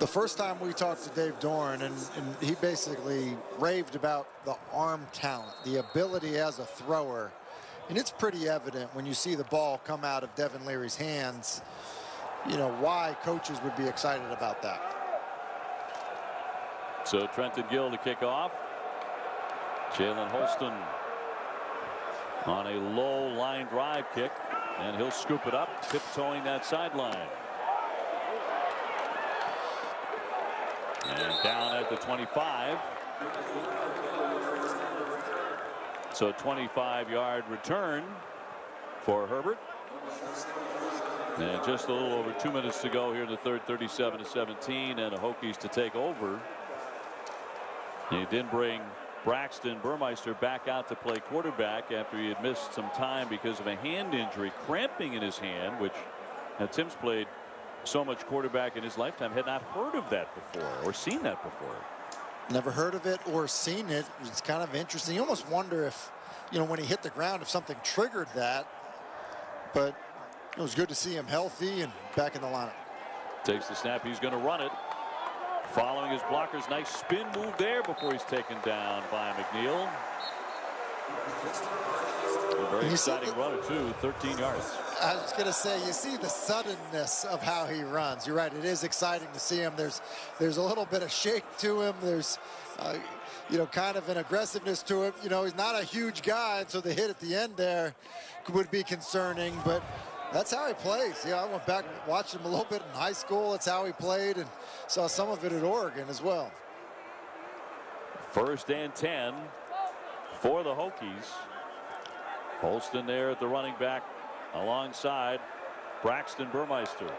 first time we talked to Dave Doran, and he basically raved about the arm talent, the ability as a thrower. And it's pretty evident when you see the ball come out of Devin Leary's hands, you know, why coaches would be excited about that. So Trenton Gill to kick off. Jalen Holston on a low line drive kick, and he'll scoop it up, tiptoeing that sideline. And down at the 25. So 25-yard return for Herbert. And just a little over 2 minutes to go here in the third, 37-17, and the Hokies to take over. He did bring Braxton Burmeister back out to play quarterback after he had missed some time because of a hand injury, cramping in his hand, which Tim's played so much quarterback in his lifetime, had not heard of that before or seen that before. Never heard of it or seen it. It's kind of interesting. You almost wonder if, you know, when he hit the ground, if something triggered that. But it was good to see him healthy and back in the lineup. Takes the snap. He's going to run it. Following his blockers. Nice spin move there before he's taken down by McNeil. A very exciting runner, too. 13 yards. I was going to say, you see the suddenness of how he runs. You're right. It is exciting to see him. There's a little bit of shake to him. There's, you know, kind of an aggressiveness to him. You know, he's not a huge guy, so the hit at the end there would be concerning. But that's how he plays. Yeah, I went back and watched him a little bit in high school. That's how he played, and saw some of it at Oregon as well. 1st and 10 for the Hokies. Holston there at the running back alongside Braxton Burmeister.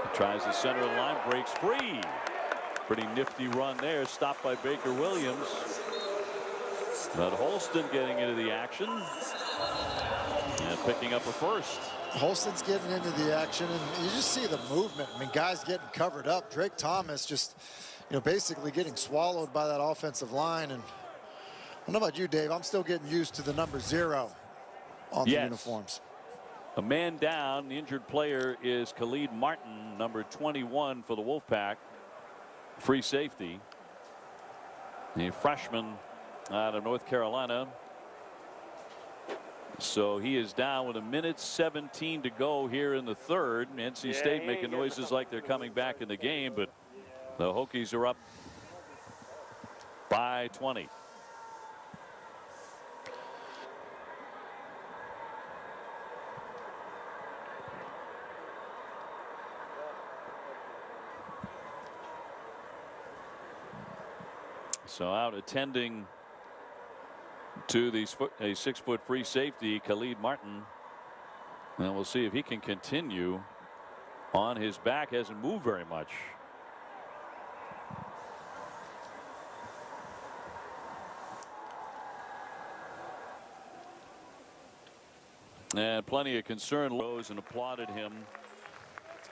He tries the center of the line, breaks free. Pretty nifty run there, stopped by Baker Williams. But Holston getting into the action and picking up a first. Holston's getting into the action, and you just see the movement. I mean, guys getting covered up. Drake Thomas just, you know, basically getting swallowed by that offensive line. And I don't know about you, Dave. I'm still getting used to the number 0 on the uniforms. A man down. The injured player is Khalil Martin, number 21 for the Wolfpack. Free safety. The freshman out of North Carolina. So he is down with 1:17 to go here in the third. NC State making noises like they're coming back in the game, but the Hokies are up by 20. So out attending to a 6-foot free safety, Khalil Martin. And we'll see if he can continue on his back. Hasn't moved very much. And plenty of concern. Rose and applauded him.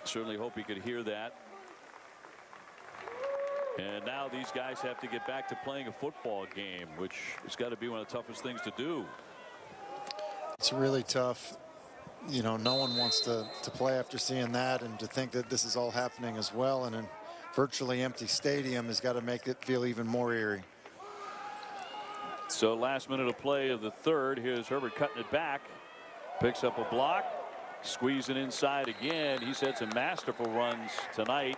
Certainly hope he could hear that. And now these guys have to get back to playing a football game, which has got to be one of the toughest things to do. It's really tough. You know, no one wants to play after seeing that, and to think that this is all happening as well in a virtually empty stadium has got to make it feel even more eerie. So last minute of play of the third. Here's Herbert cutting it back. Picks up a block. Squeezing inside again. He's had some masterful runs tonight.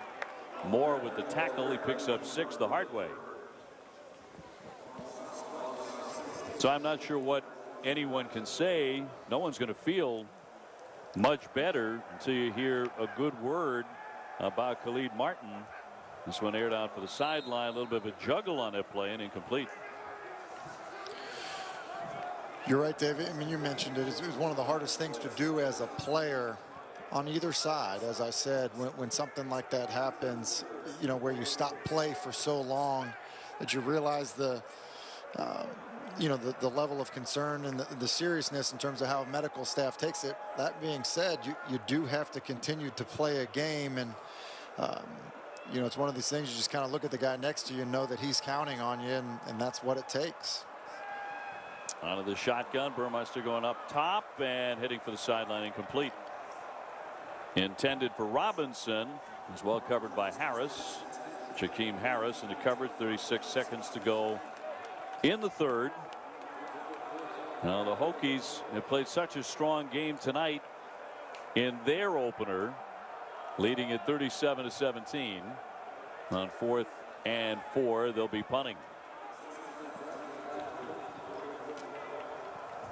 Moore with the tackle. He picks up 6 the hard way. So I'm not sure what anyone can say. No one's going to feel much better until you hear a good word about Khalil Martin. This one aired out for the sideline. A little bit of a juggle on that play and incomplete. You're right, David. I mean, you mentioned it. It was one of the hardest things to do as a player on either side. As I said, when something like that happens, you know, where you stop play for so long that you realize the you know, the level of concern and the seriousness in terms of how medical staff takes it. That being said, you do have to continue to play a game, and you know, it's one of these things you just kind of look at the guy next to you and know that he's counting on you, and that's what it takes. Out of the shotgun, Burmeister going up top and hitting for the sideline, incomplete. Intended for Robinson, is well covered by Harris. Jakeem Harris in the coverage, 36 seconds to go in the third. Now the Hokies have played such a strong game tonight in their opener, leading at 37-17. On 4th and 4, they'll be punting.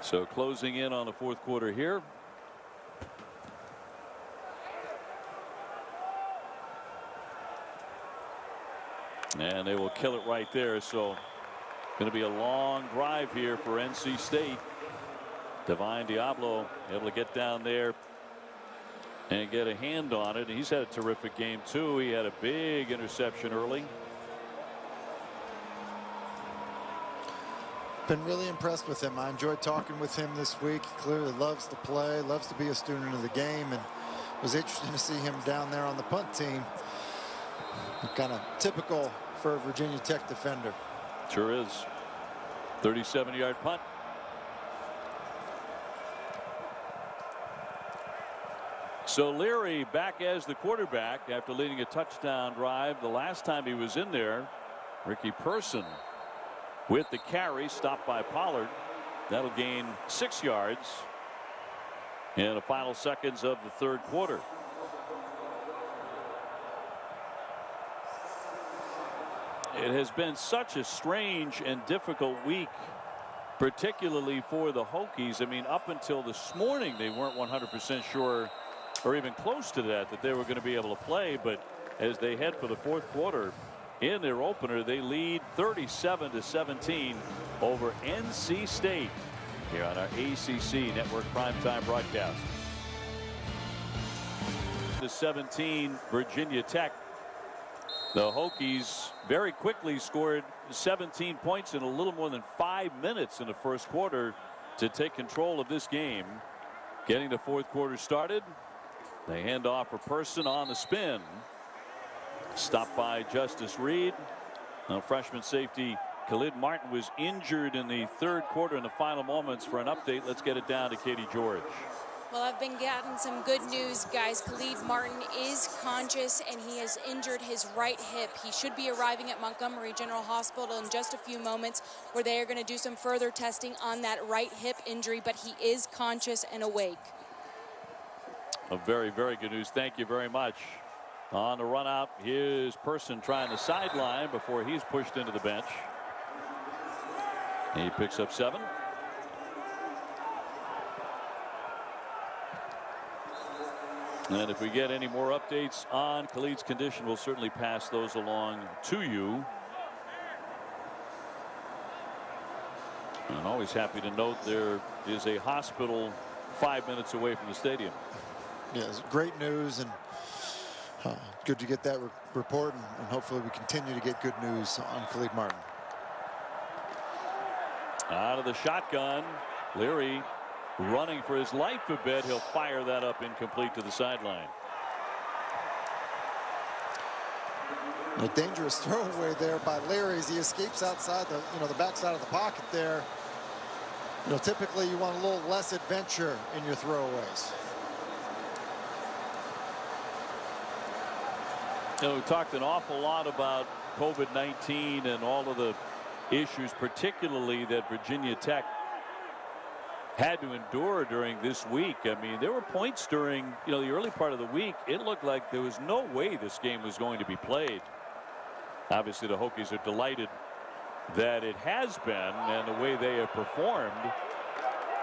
So closing in on the fourth quarter here. And they will kill it right there. So going to be a long drive here for NC State. Divine Diablo able to get down there and get a hand on it. He's had a terrific game too. He had a big interception early. Been really impressed with him. I enjoyed talking with him this week. He clearly loves to play, loves to be a student of the game, and it was interesting to see him down there on the punt team. Kind of typical for a Virginia Tech defender. Sure is. 37-yard punt. So Leary back as the quarterback after leading a touchdown drive the last time he was in there. Ricky Person with the carry, stopped by Pollard. That'll gain 6 yards in the final seconds of the third quarter. It has been such a strange and difficult week, particularly for the Hokies. I mean, up until this morning, they weren't 100% sure, or even close to that they were going to be able to play. But as they head for the fourth quarter in their opener, they lead 37-17 over NC State here on our ACC Network primetime broadcast. The 17 Virginia Tech. The Hokies very quickly scored 17 points in a little more than 5 minutes in the first quarter to take control of this game. Getting the fourth quarter started. They hand off for Person on the spin. Stopped by Justice Reed. Now freshman safety Khalil Martin was injured in the third quarter in the final moments. For an update, let's get it down to Katie George. Well, I've been getting some good news, guys. Khalid Martin is conscious, and he has injured his right hip. He should be arriving at Montgomery General Hospital in just a few moments, where they are going to do some further testing on that right hip injury, but he is conscious and awake. Very, very good news. Thank you very much. On the run out, here's Person trying the sideline before he's pushed into the bench. He picks up 7. And if we get any more updates on Khalid's condition, we'll certainly pass those along to you. I'm always happy to note there is a hospital 5 minutes away from the stadium. Yeah, it's great news, and good to get that report, and hopefully we continue to get good news on Khalid Martin. Out of the shotgun, Leary running for his life a bit. He'll fire that up incomplete to the sideline. A dangerous throwaway there by Leary as he escapes outside the backside of the pocket there. Typically you want a little less adventure in your throwaways. We talked an awful lot about COVID-19 and all of the issues, particularly that Virginia Tech had to endure during this week. I mean, there were points during the early part of the week. It looked like there was no way this game was going to be played. Obviously, the Hokies are delighted that it has been, and the way they have performed,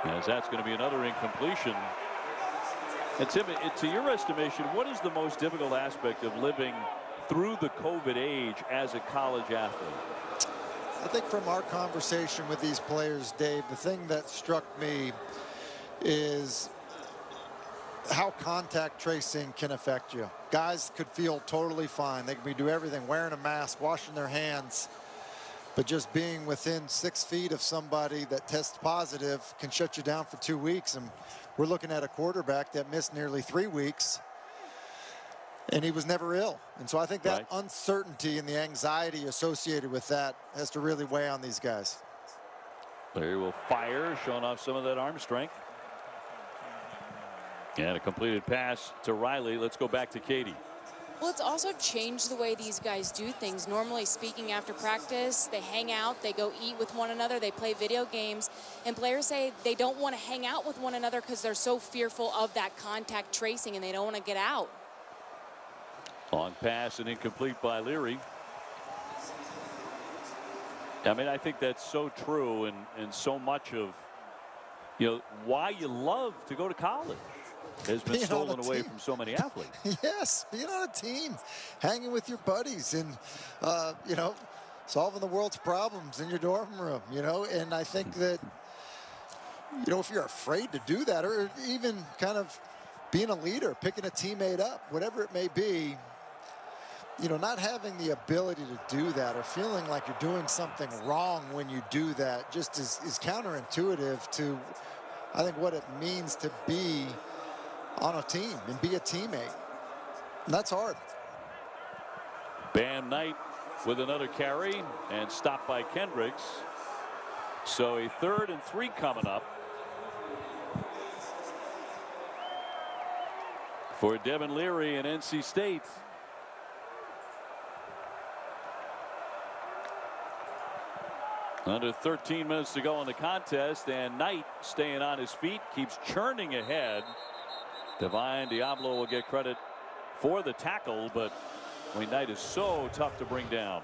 as that's going to be another incompletion. And Tim, to your estimation, what is the most difficult aspect of living through the COVID age as a college athlete? I think from our conversation with these players, Dave, the thing that struck me is how contact tracing can affect you. Guys could feel totally fine. They could do everything, wearing a mask, washing their hands. But just being within 6 feet of somebody that tests positive can shut you down for 2 weeks. And we're looking at a quarterback that missed nearly 3 weeks, and he was never ill. And so I think that uncertainty and the anxiety associated with that has to really weigh on these guys. Leary will fire, showing off some of that arm strength. And a completed pass to Riley. Let's go back to Katie. Well, it's also changed the way these guys do things. Normally speaking, after practice, they hang out, they go eat with one another, they play video games. And players say they don't want to hang out with one another because they're so fearful of that contact tracing and they don't want to get out. On pass and incomplete by Leary. I mean, I think that's so true, and so much of, why you love to go to college has been stolen away from so many athletes. Yes, being on a team, hanging with your buddies, and solving the world's problems in your dorm room. And I think that if you're afraid to do that, or even kind of being a leader, picking a teammate up, whatever it may be, not having the ability to do that, or feeling like you're doing something wrong when you do that, just is counterintuitive to, I think, what it means to be on a team and be a teammate. And that's hard. Bam Knight with another carry and stopped by Kendricks. So a 3rd and 3 coming up for Devin Leary and NC State. Under 13 minutes to go in the contest, and Knight staying on his feet, keeps churning ahead. Divine Diablo will get credit for the tackle, but Knight is so tough to bring down.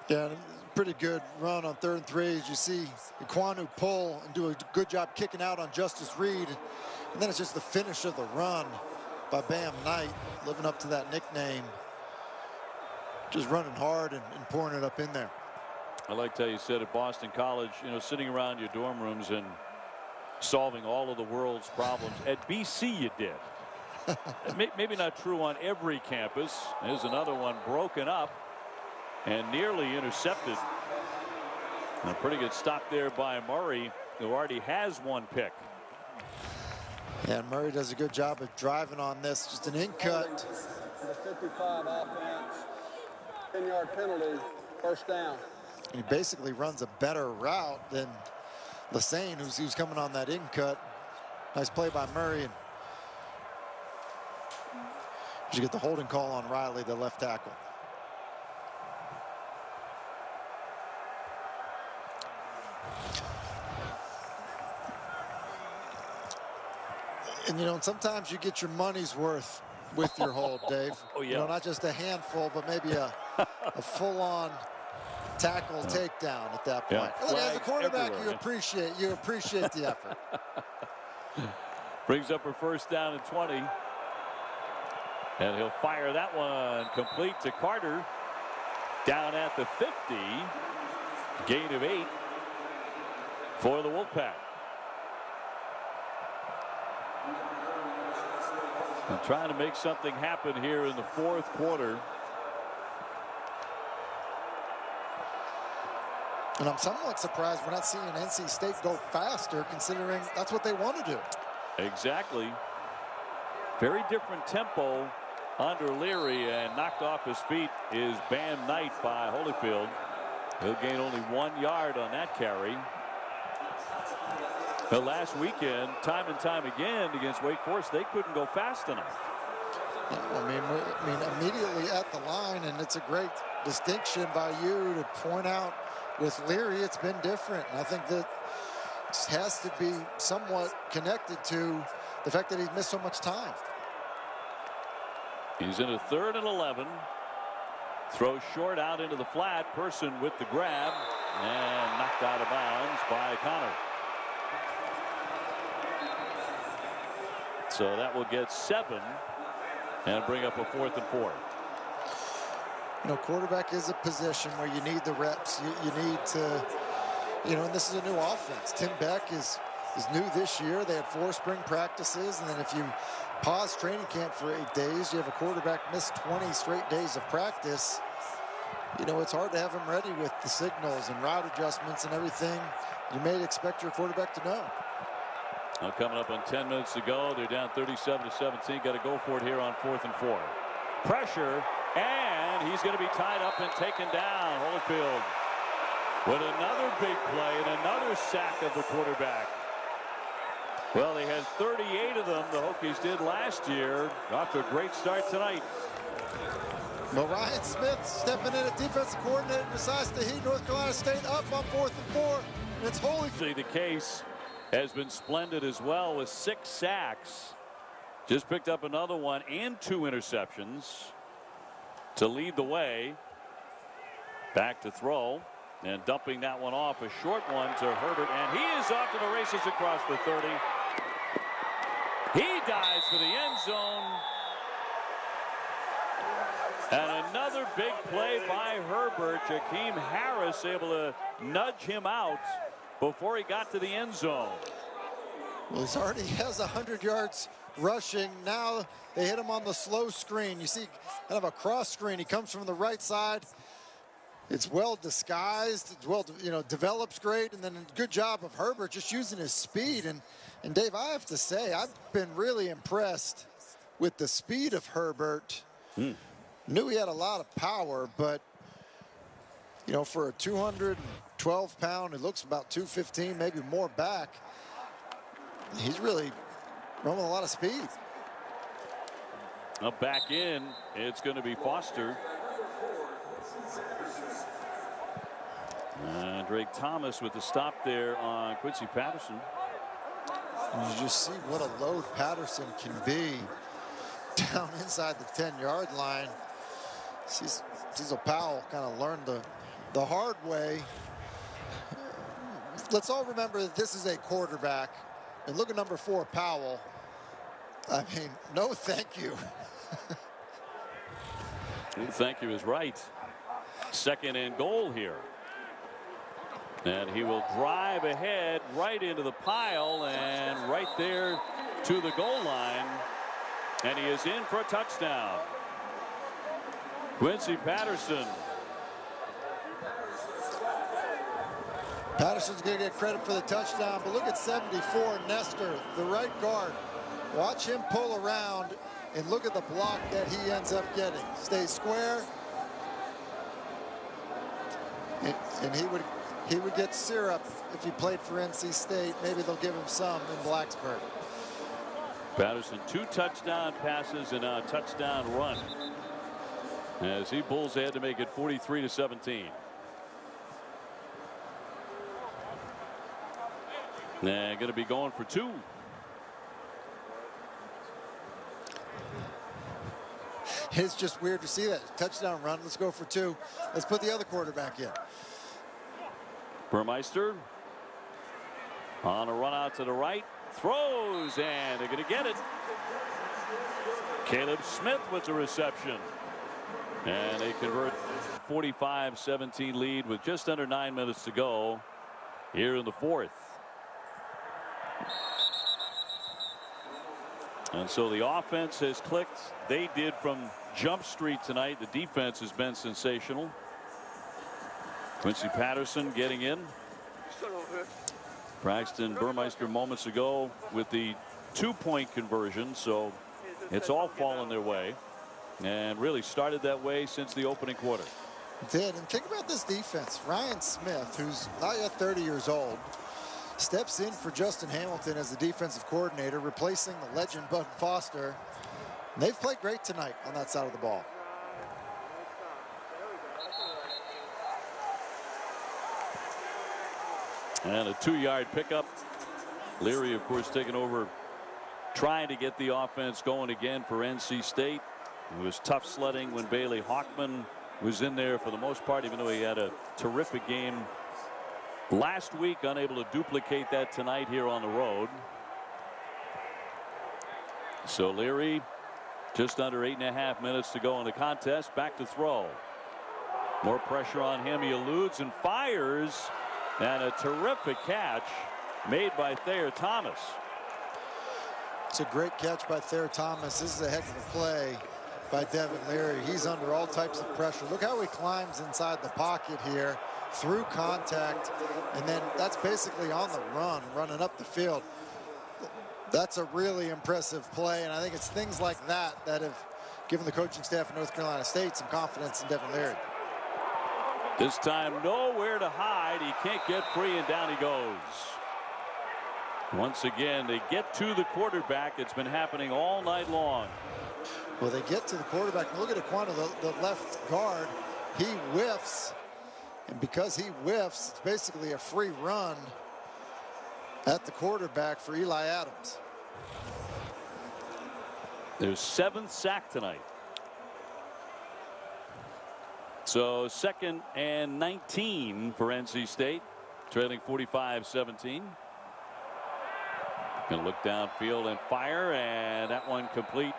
Yeah, pretty good run on 3rd and 3. As you see Iquanu pull and do a good job kicking out on Justice Reed. And then it's just the finish of the run by Bam Knight, living up to that nickname. Just running hard and pouring it up in there. I liked how you said at Boston College, sitting around your dorm rooms and solving all of the world's problems. At BC you did. Maybe not true on every campus. There's another one broken up and nearly intercepted. A pretty good stop there by Murray, who already has 1 pick. And Murray does a good job of driving on this. Just an in cut. The 55 offense, 10-yard penalty, 1st down. He basically runs a better route than Lassane, who's coming on that in cut. Nice play by Murray. And you get the holding call on Riley, the left tackle. And sometimes you get your money's worth with your hold, Dave. Oh yeah. Not just a handful, but maybe a full-on tackle takedown at that point. Yeah. As a quarterback, everywhere. you appreciate the effort. Brings up a 1st down and 20. And he'll fire that one complete to Carter. Down at the 50. Gain of 8 for the Wolfpack. I'm trying to make something happen here in the 4th quarter. And I'm somewhat surprised we're not seeing NC State go faster, considering that's what they want to do. Exactly. Very different tempo under Leary, and knocked off his feet is Bam Knight by Holyfield. He'll gain only 1 yard on that carry. But last weekend, time and time again against Wake Forest, they couldn't go fast enough. I mean, immediately at the line, and it's a great distinction by you to point out with Leary, it's been different. And I think that has to be somewhat connected to the fact that he's missed so much time. He's in a 3rd and 11. Throws short out into the flat. Person with the grab and knocked out of bounds by Connor. So that will get 7 and bring up a 4th and 4. Quarterback is a position where you need the reps. You need to, and this is a new offense. Tim Beck is new this year. They had 4 spring practices, and then if you paused training camp for 8 days. You have a quarterback miss 20 straight days of practice. You know, it's hard to have him ready with the signals and route adjustments and everything you may expect your quarterback to know. Now coming up on 10 minutes to go. They're down 37-17. Got to go for it here on 4th and 4. Pressure, and he's going to be tied up and taken down. Holyfield with another big play and another sack of the quarterback. Well, they had 38 of them, the Hokies did last year. Off to a great start tonight. Well, Ryan Smith stepping in at defensive coordinator decides to heat North Carolina State up on 4th and 4. And it's Holyfield. The case has been splendid as well with 6 sacks. Just picked up another one and 2 interceptions to lead the way. Back to throw and dumping that one off, a short one to Herbert, and he is off to the races across the 30. He dives for the end zone. And another big play by Herbert. Jakeem Harris able to nudge him out before he got to the end zone. Well, he already has 100 yards rushing. Now they hit him on the slow screen. You see kind of a cross screen. He comes from the right side. It's well disguised. It's well, develops great. And then a good job of Herbert just using his speed. And Dave, I have to say, I've been really impressed with the speed of Herbert. Knew he had a lot of power, but, for a 212-pound, it looks about 215, maybe more back. He's really running a lot of speed. Up back in, it's going to be Foster. And Drake Thomas with the stop there on Quincy Patterson. And you just see what a load Patterson can be down inside the 10-yard line. Cecil Powell kind of learned the hard way. Let's all remember that this is a quarterback. And look at number 4, Powell. I mean, no thank you. Thank you is right. 2nd and goal here. And he will drive ahead right into the pile and right there to the goal line. And he is in for a touchdown. Quincy Patterson. Patterson's going to get credit for the touchdown, but look at 74, Nestor, the right guard. Watch him pull around and look at the block that he ends up getting. Stays square. And he would get syrup if he played for NC State. Maybe they'll give him some in Blacksburg. Patterson 2 touchdown passes and a touchdown run as he pulls ahead to make it 43-17. They're going to be going for 2. It's just weird to see that touchdown run. Let's go for 2. Let's put the other quarterback in. Burmeister on a run out to the right, throws, and they're going to get it. Caleb Smith with the reception, and they convert 45-17 lead with just under 9 minutes to go here in the 4th. And so the offense has clicked. They did from Jump Street tonight. The defense has been sensational. Quincy Patterson getting in. Braxton Burmeister moments ago with the 2-point conversion, so it's all fallen their way and really started that way since the opening quarter. It did. And think about this defense. Ryan Smith, who's not yet 30 years old, steps in for Justin Hamilton as the defensive coordinator, replacing the legend Bud Foster. And they've played great tonight on that side of the ball. And a 2-yard pickup. Leary, of course, taking over, trying to get the offense going again for NC State. It was tough sledding when Bailey Hawkman was in there for the most part, even though he had a terrific game last week. Unable to duplicate that tonight here on the road. So Leary, just under 8.5 minutes to go in the contest. Back to throw. More pressure on him. He eludes and fires. And a terrific catch made by Thayer Thomas. It's a great catch by Thayer Thomas. This is a heck of a play by Devin Leary. He's under all types of pressure. Look how he climbs inside the pocket here through contact, and then that's basically on the run, running up the field. That's a really impressive play, and I think it's things like that that have given the coaching staff of North Carolina State some confidence in Devin Leary. This time nowhere to hide. He can't get free, and down he goes. Once again, they get to the quarterback. It's been happening all night long. Well, they get to the quarterback. Look at Aquano, the left guard. He whiffs, and because he whiffs, it's basically a free run at the quarterback for Eli Adams. Their 7th sack tonight. So 2nd and 19 for NC State, trailing 45-17. Gonna look downfield and fire, and that one complete.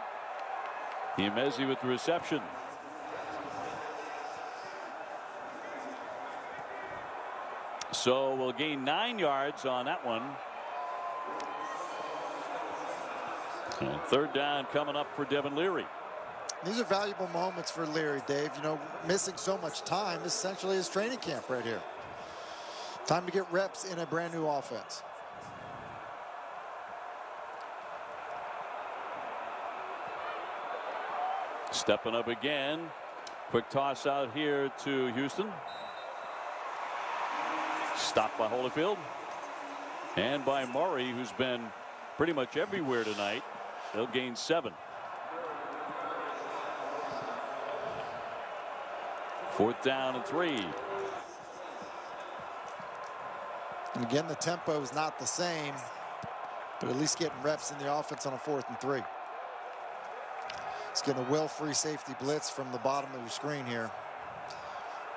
Imezi with the reception. So we'll gain 9 yards on that one. And 3rd down coming up for Devin Leary. These are valuable moments for Leary, Dave. You know, missing so much time, essentially his training camp right here. Time to get reps in a brand new offense. Stepping up again. Quick toss out here to Houston. Stopped by Holyfield. And by Murray, who's been pretty much everywhere tonight. They'll gain 7. 4th down and 3. And again, the tempo is not the same, but at least getting reps in the offense on a 4th and 3. It's getting a well-free safety blitz from the bottom of your screen here,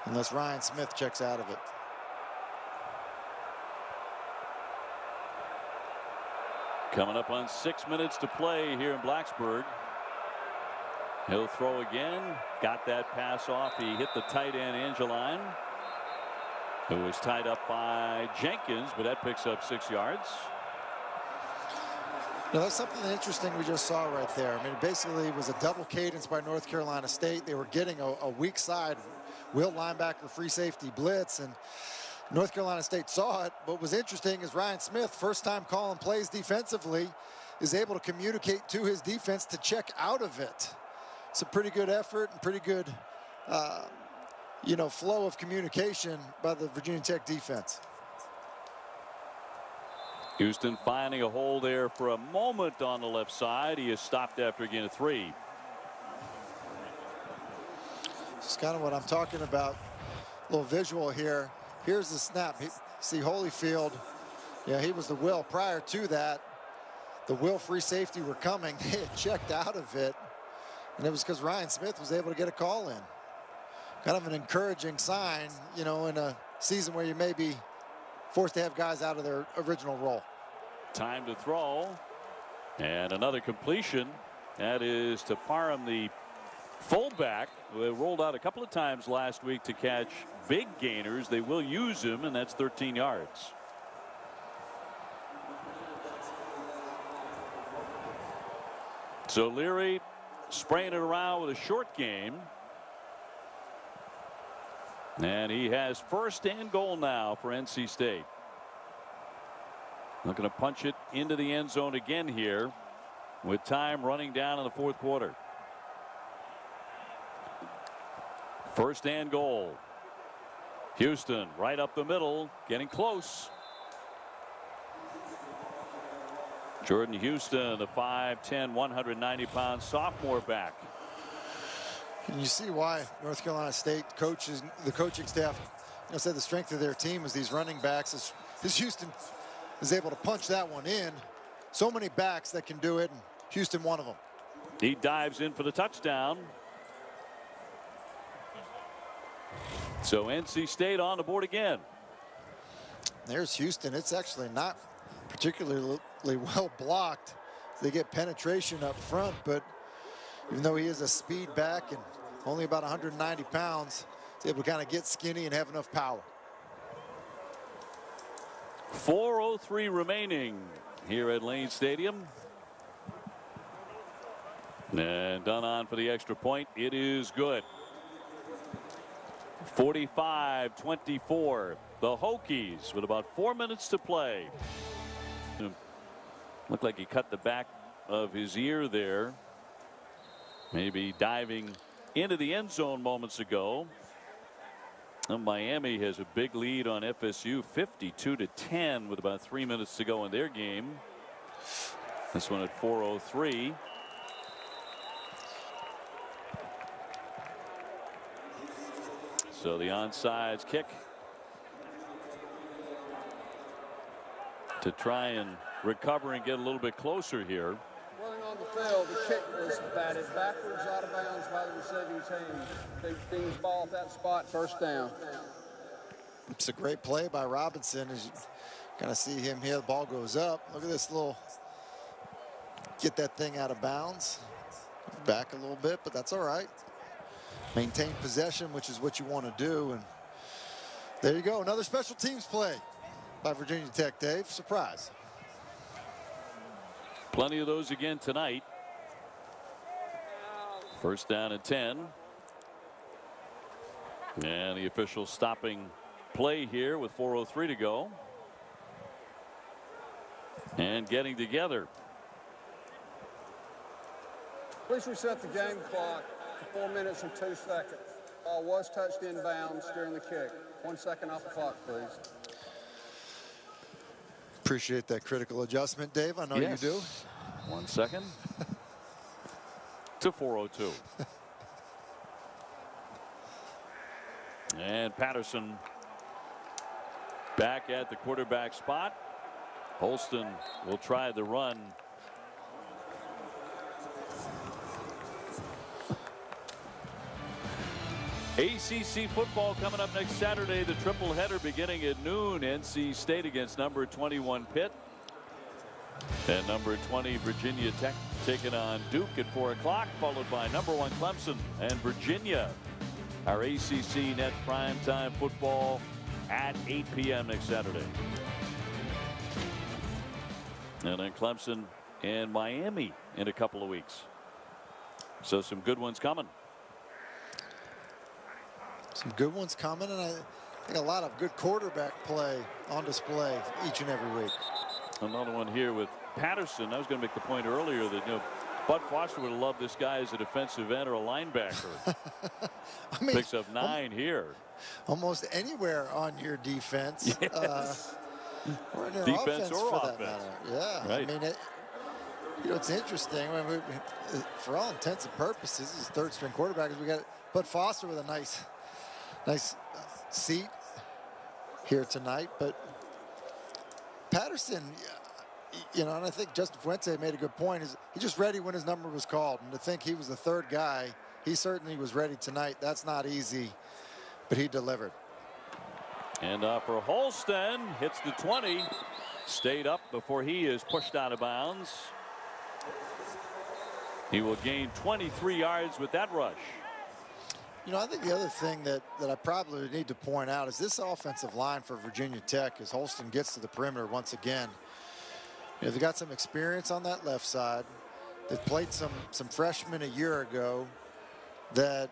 unless Ryan Smith checks out of it. Coming up on 6 minutes to play here in Blacksburg. He'll throw again. Got that pass off. He hit the tight end Angeline, who was tied up by Jenkins, but that picks up 6 yards. Now, that's something interesting we just saw right there. I mean, basically it was a double cadence by North Carolina State. They were getting a weak side will linebacker free safety blitz, and North Carolina State saw it. But what was interesting is Ryan Smith, first time calling plays defensively, is able to communicate to his defense to check out of it. It's a pretty good effort and pretty good flow of communication by the Virginia Tech defense. Houston finding a hole there for a moment on the left side. He is stopped after again a 3. It's kind of what I'm talking about. A little visual here. Here's the snap. See Holyfield. Yeah, he was the will. Prior to that, the will free safety were coming. They had checked out of it, and it was because Ryan Smith was able to get a call in. Kind of an encouraging sign, in a season where you may be forced to have guys out of their original role. Time to throw, and another completion. That is to Parham, the fullback, who rolled out a couple of times last week to catch big gainers. They will use him, and that's 13 yards. So Leary spraying it around with a short game. And he has 1st and goal now for NC State. Looking to punch it into the end zone again here with time running down in the 4th quarter. 1st and goal. Houston right up the middle, getting close. Jordan Houston, the 5'10", 190-pound sophomore back. And you see why North Carolina State coaches, the coaching staff, said the strength of their team is these running backs. As Houston is able to punch that one in. So many backs that can do it, and Houston one of them. He dives in for the touchdown. So NC State on the board again. There's Houston. It's actually not particularly well blocked. They get penetration up front, but even though he is a speed back and only about 190 pounds, he's able to kind of get skinny and have enough power. 4:03 remaining here at Lane Stadium. And done on for the extra point. It is good. 45-24. The Hokies with about 4 minutes to play. Looked like he cut the back of his ear there. Maybe diving into the end zone moments ago. And Miami has a big lead on FSU, 52-10, with about 3 minutes to go in their game. This one at 4:03. So the onside kick to try and recover and get a little bit closer here. Running on the field, the kick was batted backwards out of bounds by the receiving team. Big team's ball at that spot, first down. It's a great play by Robinson. As you kind of see him here, the ball goes up. Look at this little, get that thing out of bounds. Back a little bit, but that's all right. Maintain possession, which is what you want to do. And there you go. Another special teams play by Virginia Tech, Dave. Surprise. Plenty of those again tonight. First down and 10. And the official stopping play here with 4:03 to go. And getting together. Please reset the game clock to 4 minutes and 2 seconds. Ball was touched inbounds during the kick. 1 second off the clock, please. Appreciate that critical adjustment, Dave. I know you do. 1 second to 4:02. And Patterson back at the quarterback spot. Holston will try the run. ACC football coming up next Saturday. The triple header beginning at noon. NC State against number 21 Pitt. And number 20 Virginia Tech taking on Duke at 4 o'clock, followed by number 1 Clemson and Virginia. Our ACC net primetime football at 8 p.m. next Saturday. And then Clemson and Miami in a couple of weeks. So some good ones coming. Some good ones coming, and I think a lot of good quarterback play on display each and every week. Another one here with Patterson. I was going to make the point earlier that, Bud Foster would have loved this guy as a defensive end or a linebacker. I mean, picks up 9 here. Almost anywhere on your defense. Yes. Or in your Defense offense or for offense. that matter. Yeah. Right. I mean, it's interesting. I mean, for all intents and purposes, this is third string quarterback. We got Bud Foster with a nice seat here tonight, but Patterson, and I think Justin Fuente made a good point, is he's just ready when his number was called, and to think he was the third guy, he certainly was ready tonight. That's not easy, but he delivered. And for Holston, hits the 20, stayed up before he is pushed out of bounds. He will gain 23 yards with that rush. I think the other thing that I probably need to point out is this offensive line for Virginia Tech as Holston gets to the perimeter once again. They've got some experience on that left side. They've played some freshmen a year ago that,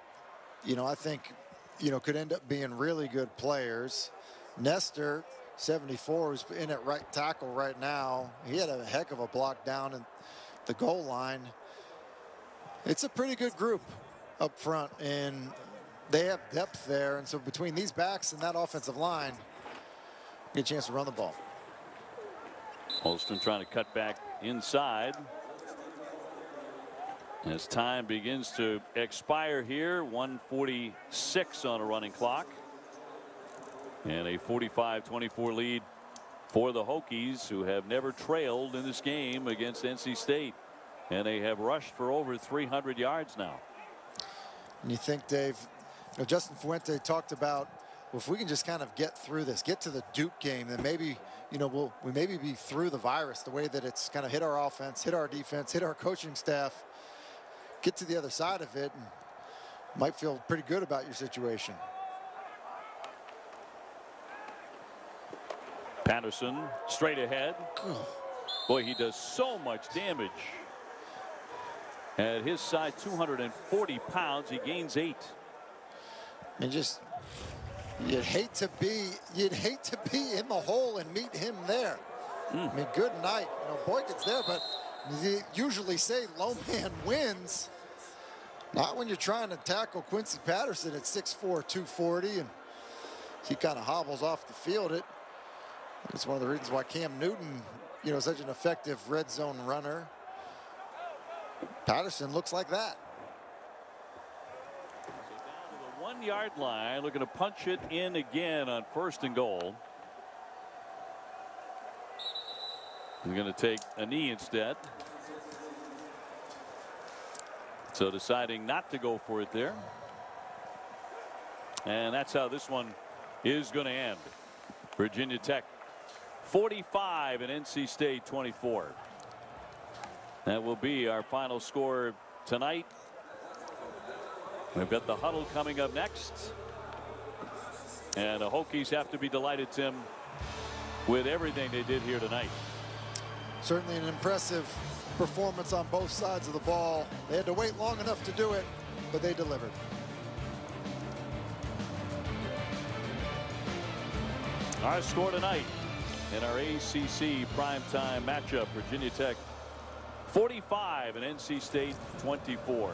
I think, could end up being really good players. Nestor, 74, who's in at right tackle right now. He had a heck of a block down in the goal line. It's a pretty good group up front, and they have depth there, and so between these backs and that offensive line, get a chance to run the ball. Holston trying to cut back inside as time begins to expire here. 1:46 on a running clock, and a 45-24 lead for the Hokies, who have never trailed in this game against NC State, and they have rushed for over 300 yards now. And you think, Dave, Justin Fuente talked about, well, if we can just kind of get through this, get to the Duke game, then maybe, we maybe be through the virus, the way that it's kind of hit our offense, hit our defense, hit our coaching staff, get to the other side of it, and might feel pretty good about your situation. Patterson straight ahead. Boy, he does so much damage. At his size, 240 pounds, he gains 8. And just you'd hate to be in the hole and meet him there. I mean, good night. You know, Boyd gets there, but you usually say low man wins. Not when you're trying to tackle Quincy Patterson at 6'4", 240, and he kind of hobbles off the field. It's one of the reasons why Cam Newton, you know, is such an effective red zone runner. Patterson looks like that. So down to the 1-yard line, looking to punch it in again on 1st and goal. He's going to take a knee instead. So deciding not to go for it there. And that's how this one is going to end. Virginia Tech 45 and NC State 24. That will be our final score tonight. We've got the huddle coming up next. And the Hokies have to be delighted, Tim, with everything they did here tonight. Certainly an impressive performance on both sides of the ball. They had to wait long enough to do it, but they delivered. Our score tonight in our ACC primetime matchup, Virginia Tech 45 and NC State 24.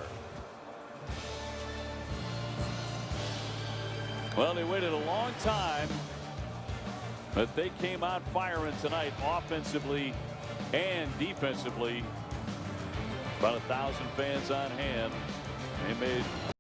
Well, they waited a long time, but they came out firing tonight, offensively and defensively. About 1,000 fans on hand. They made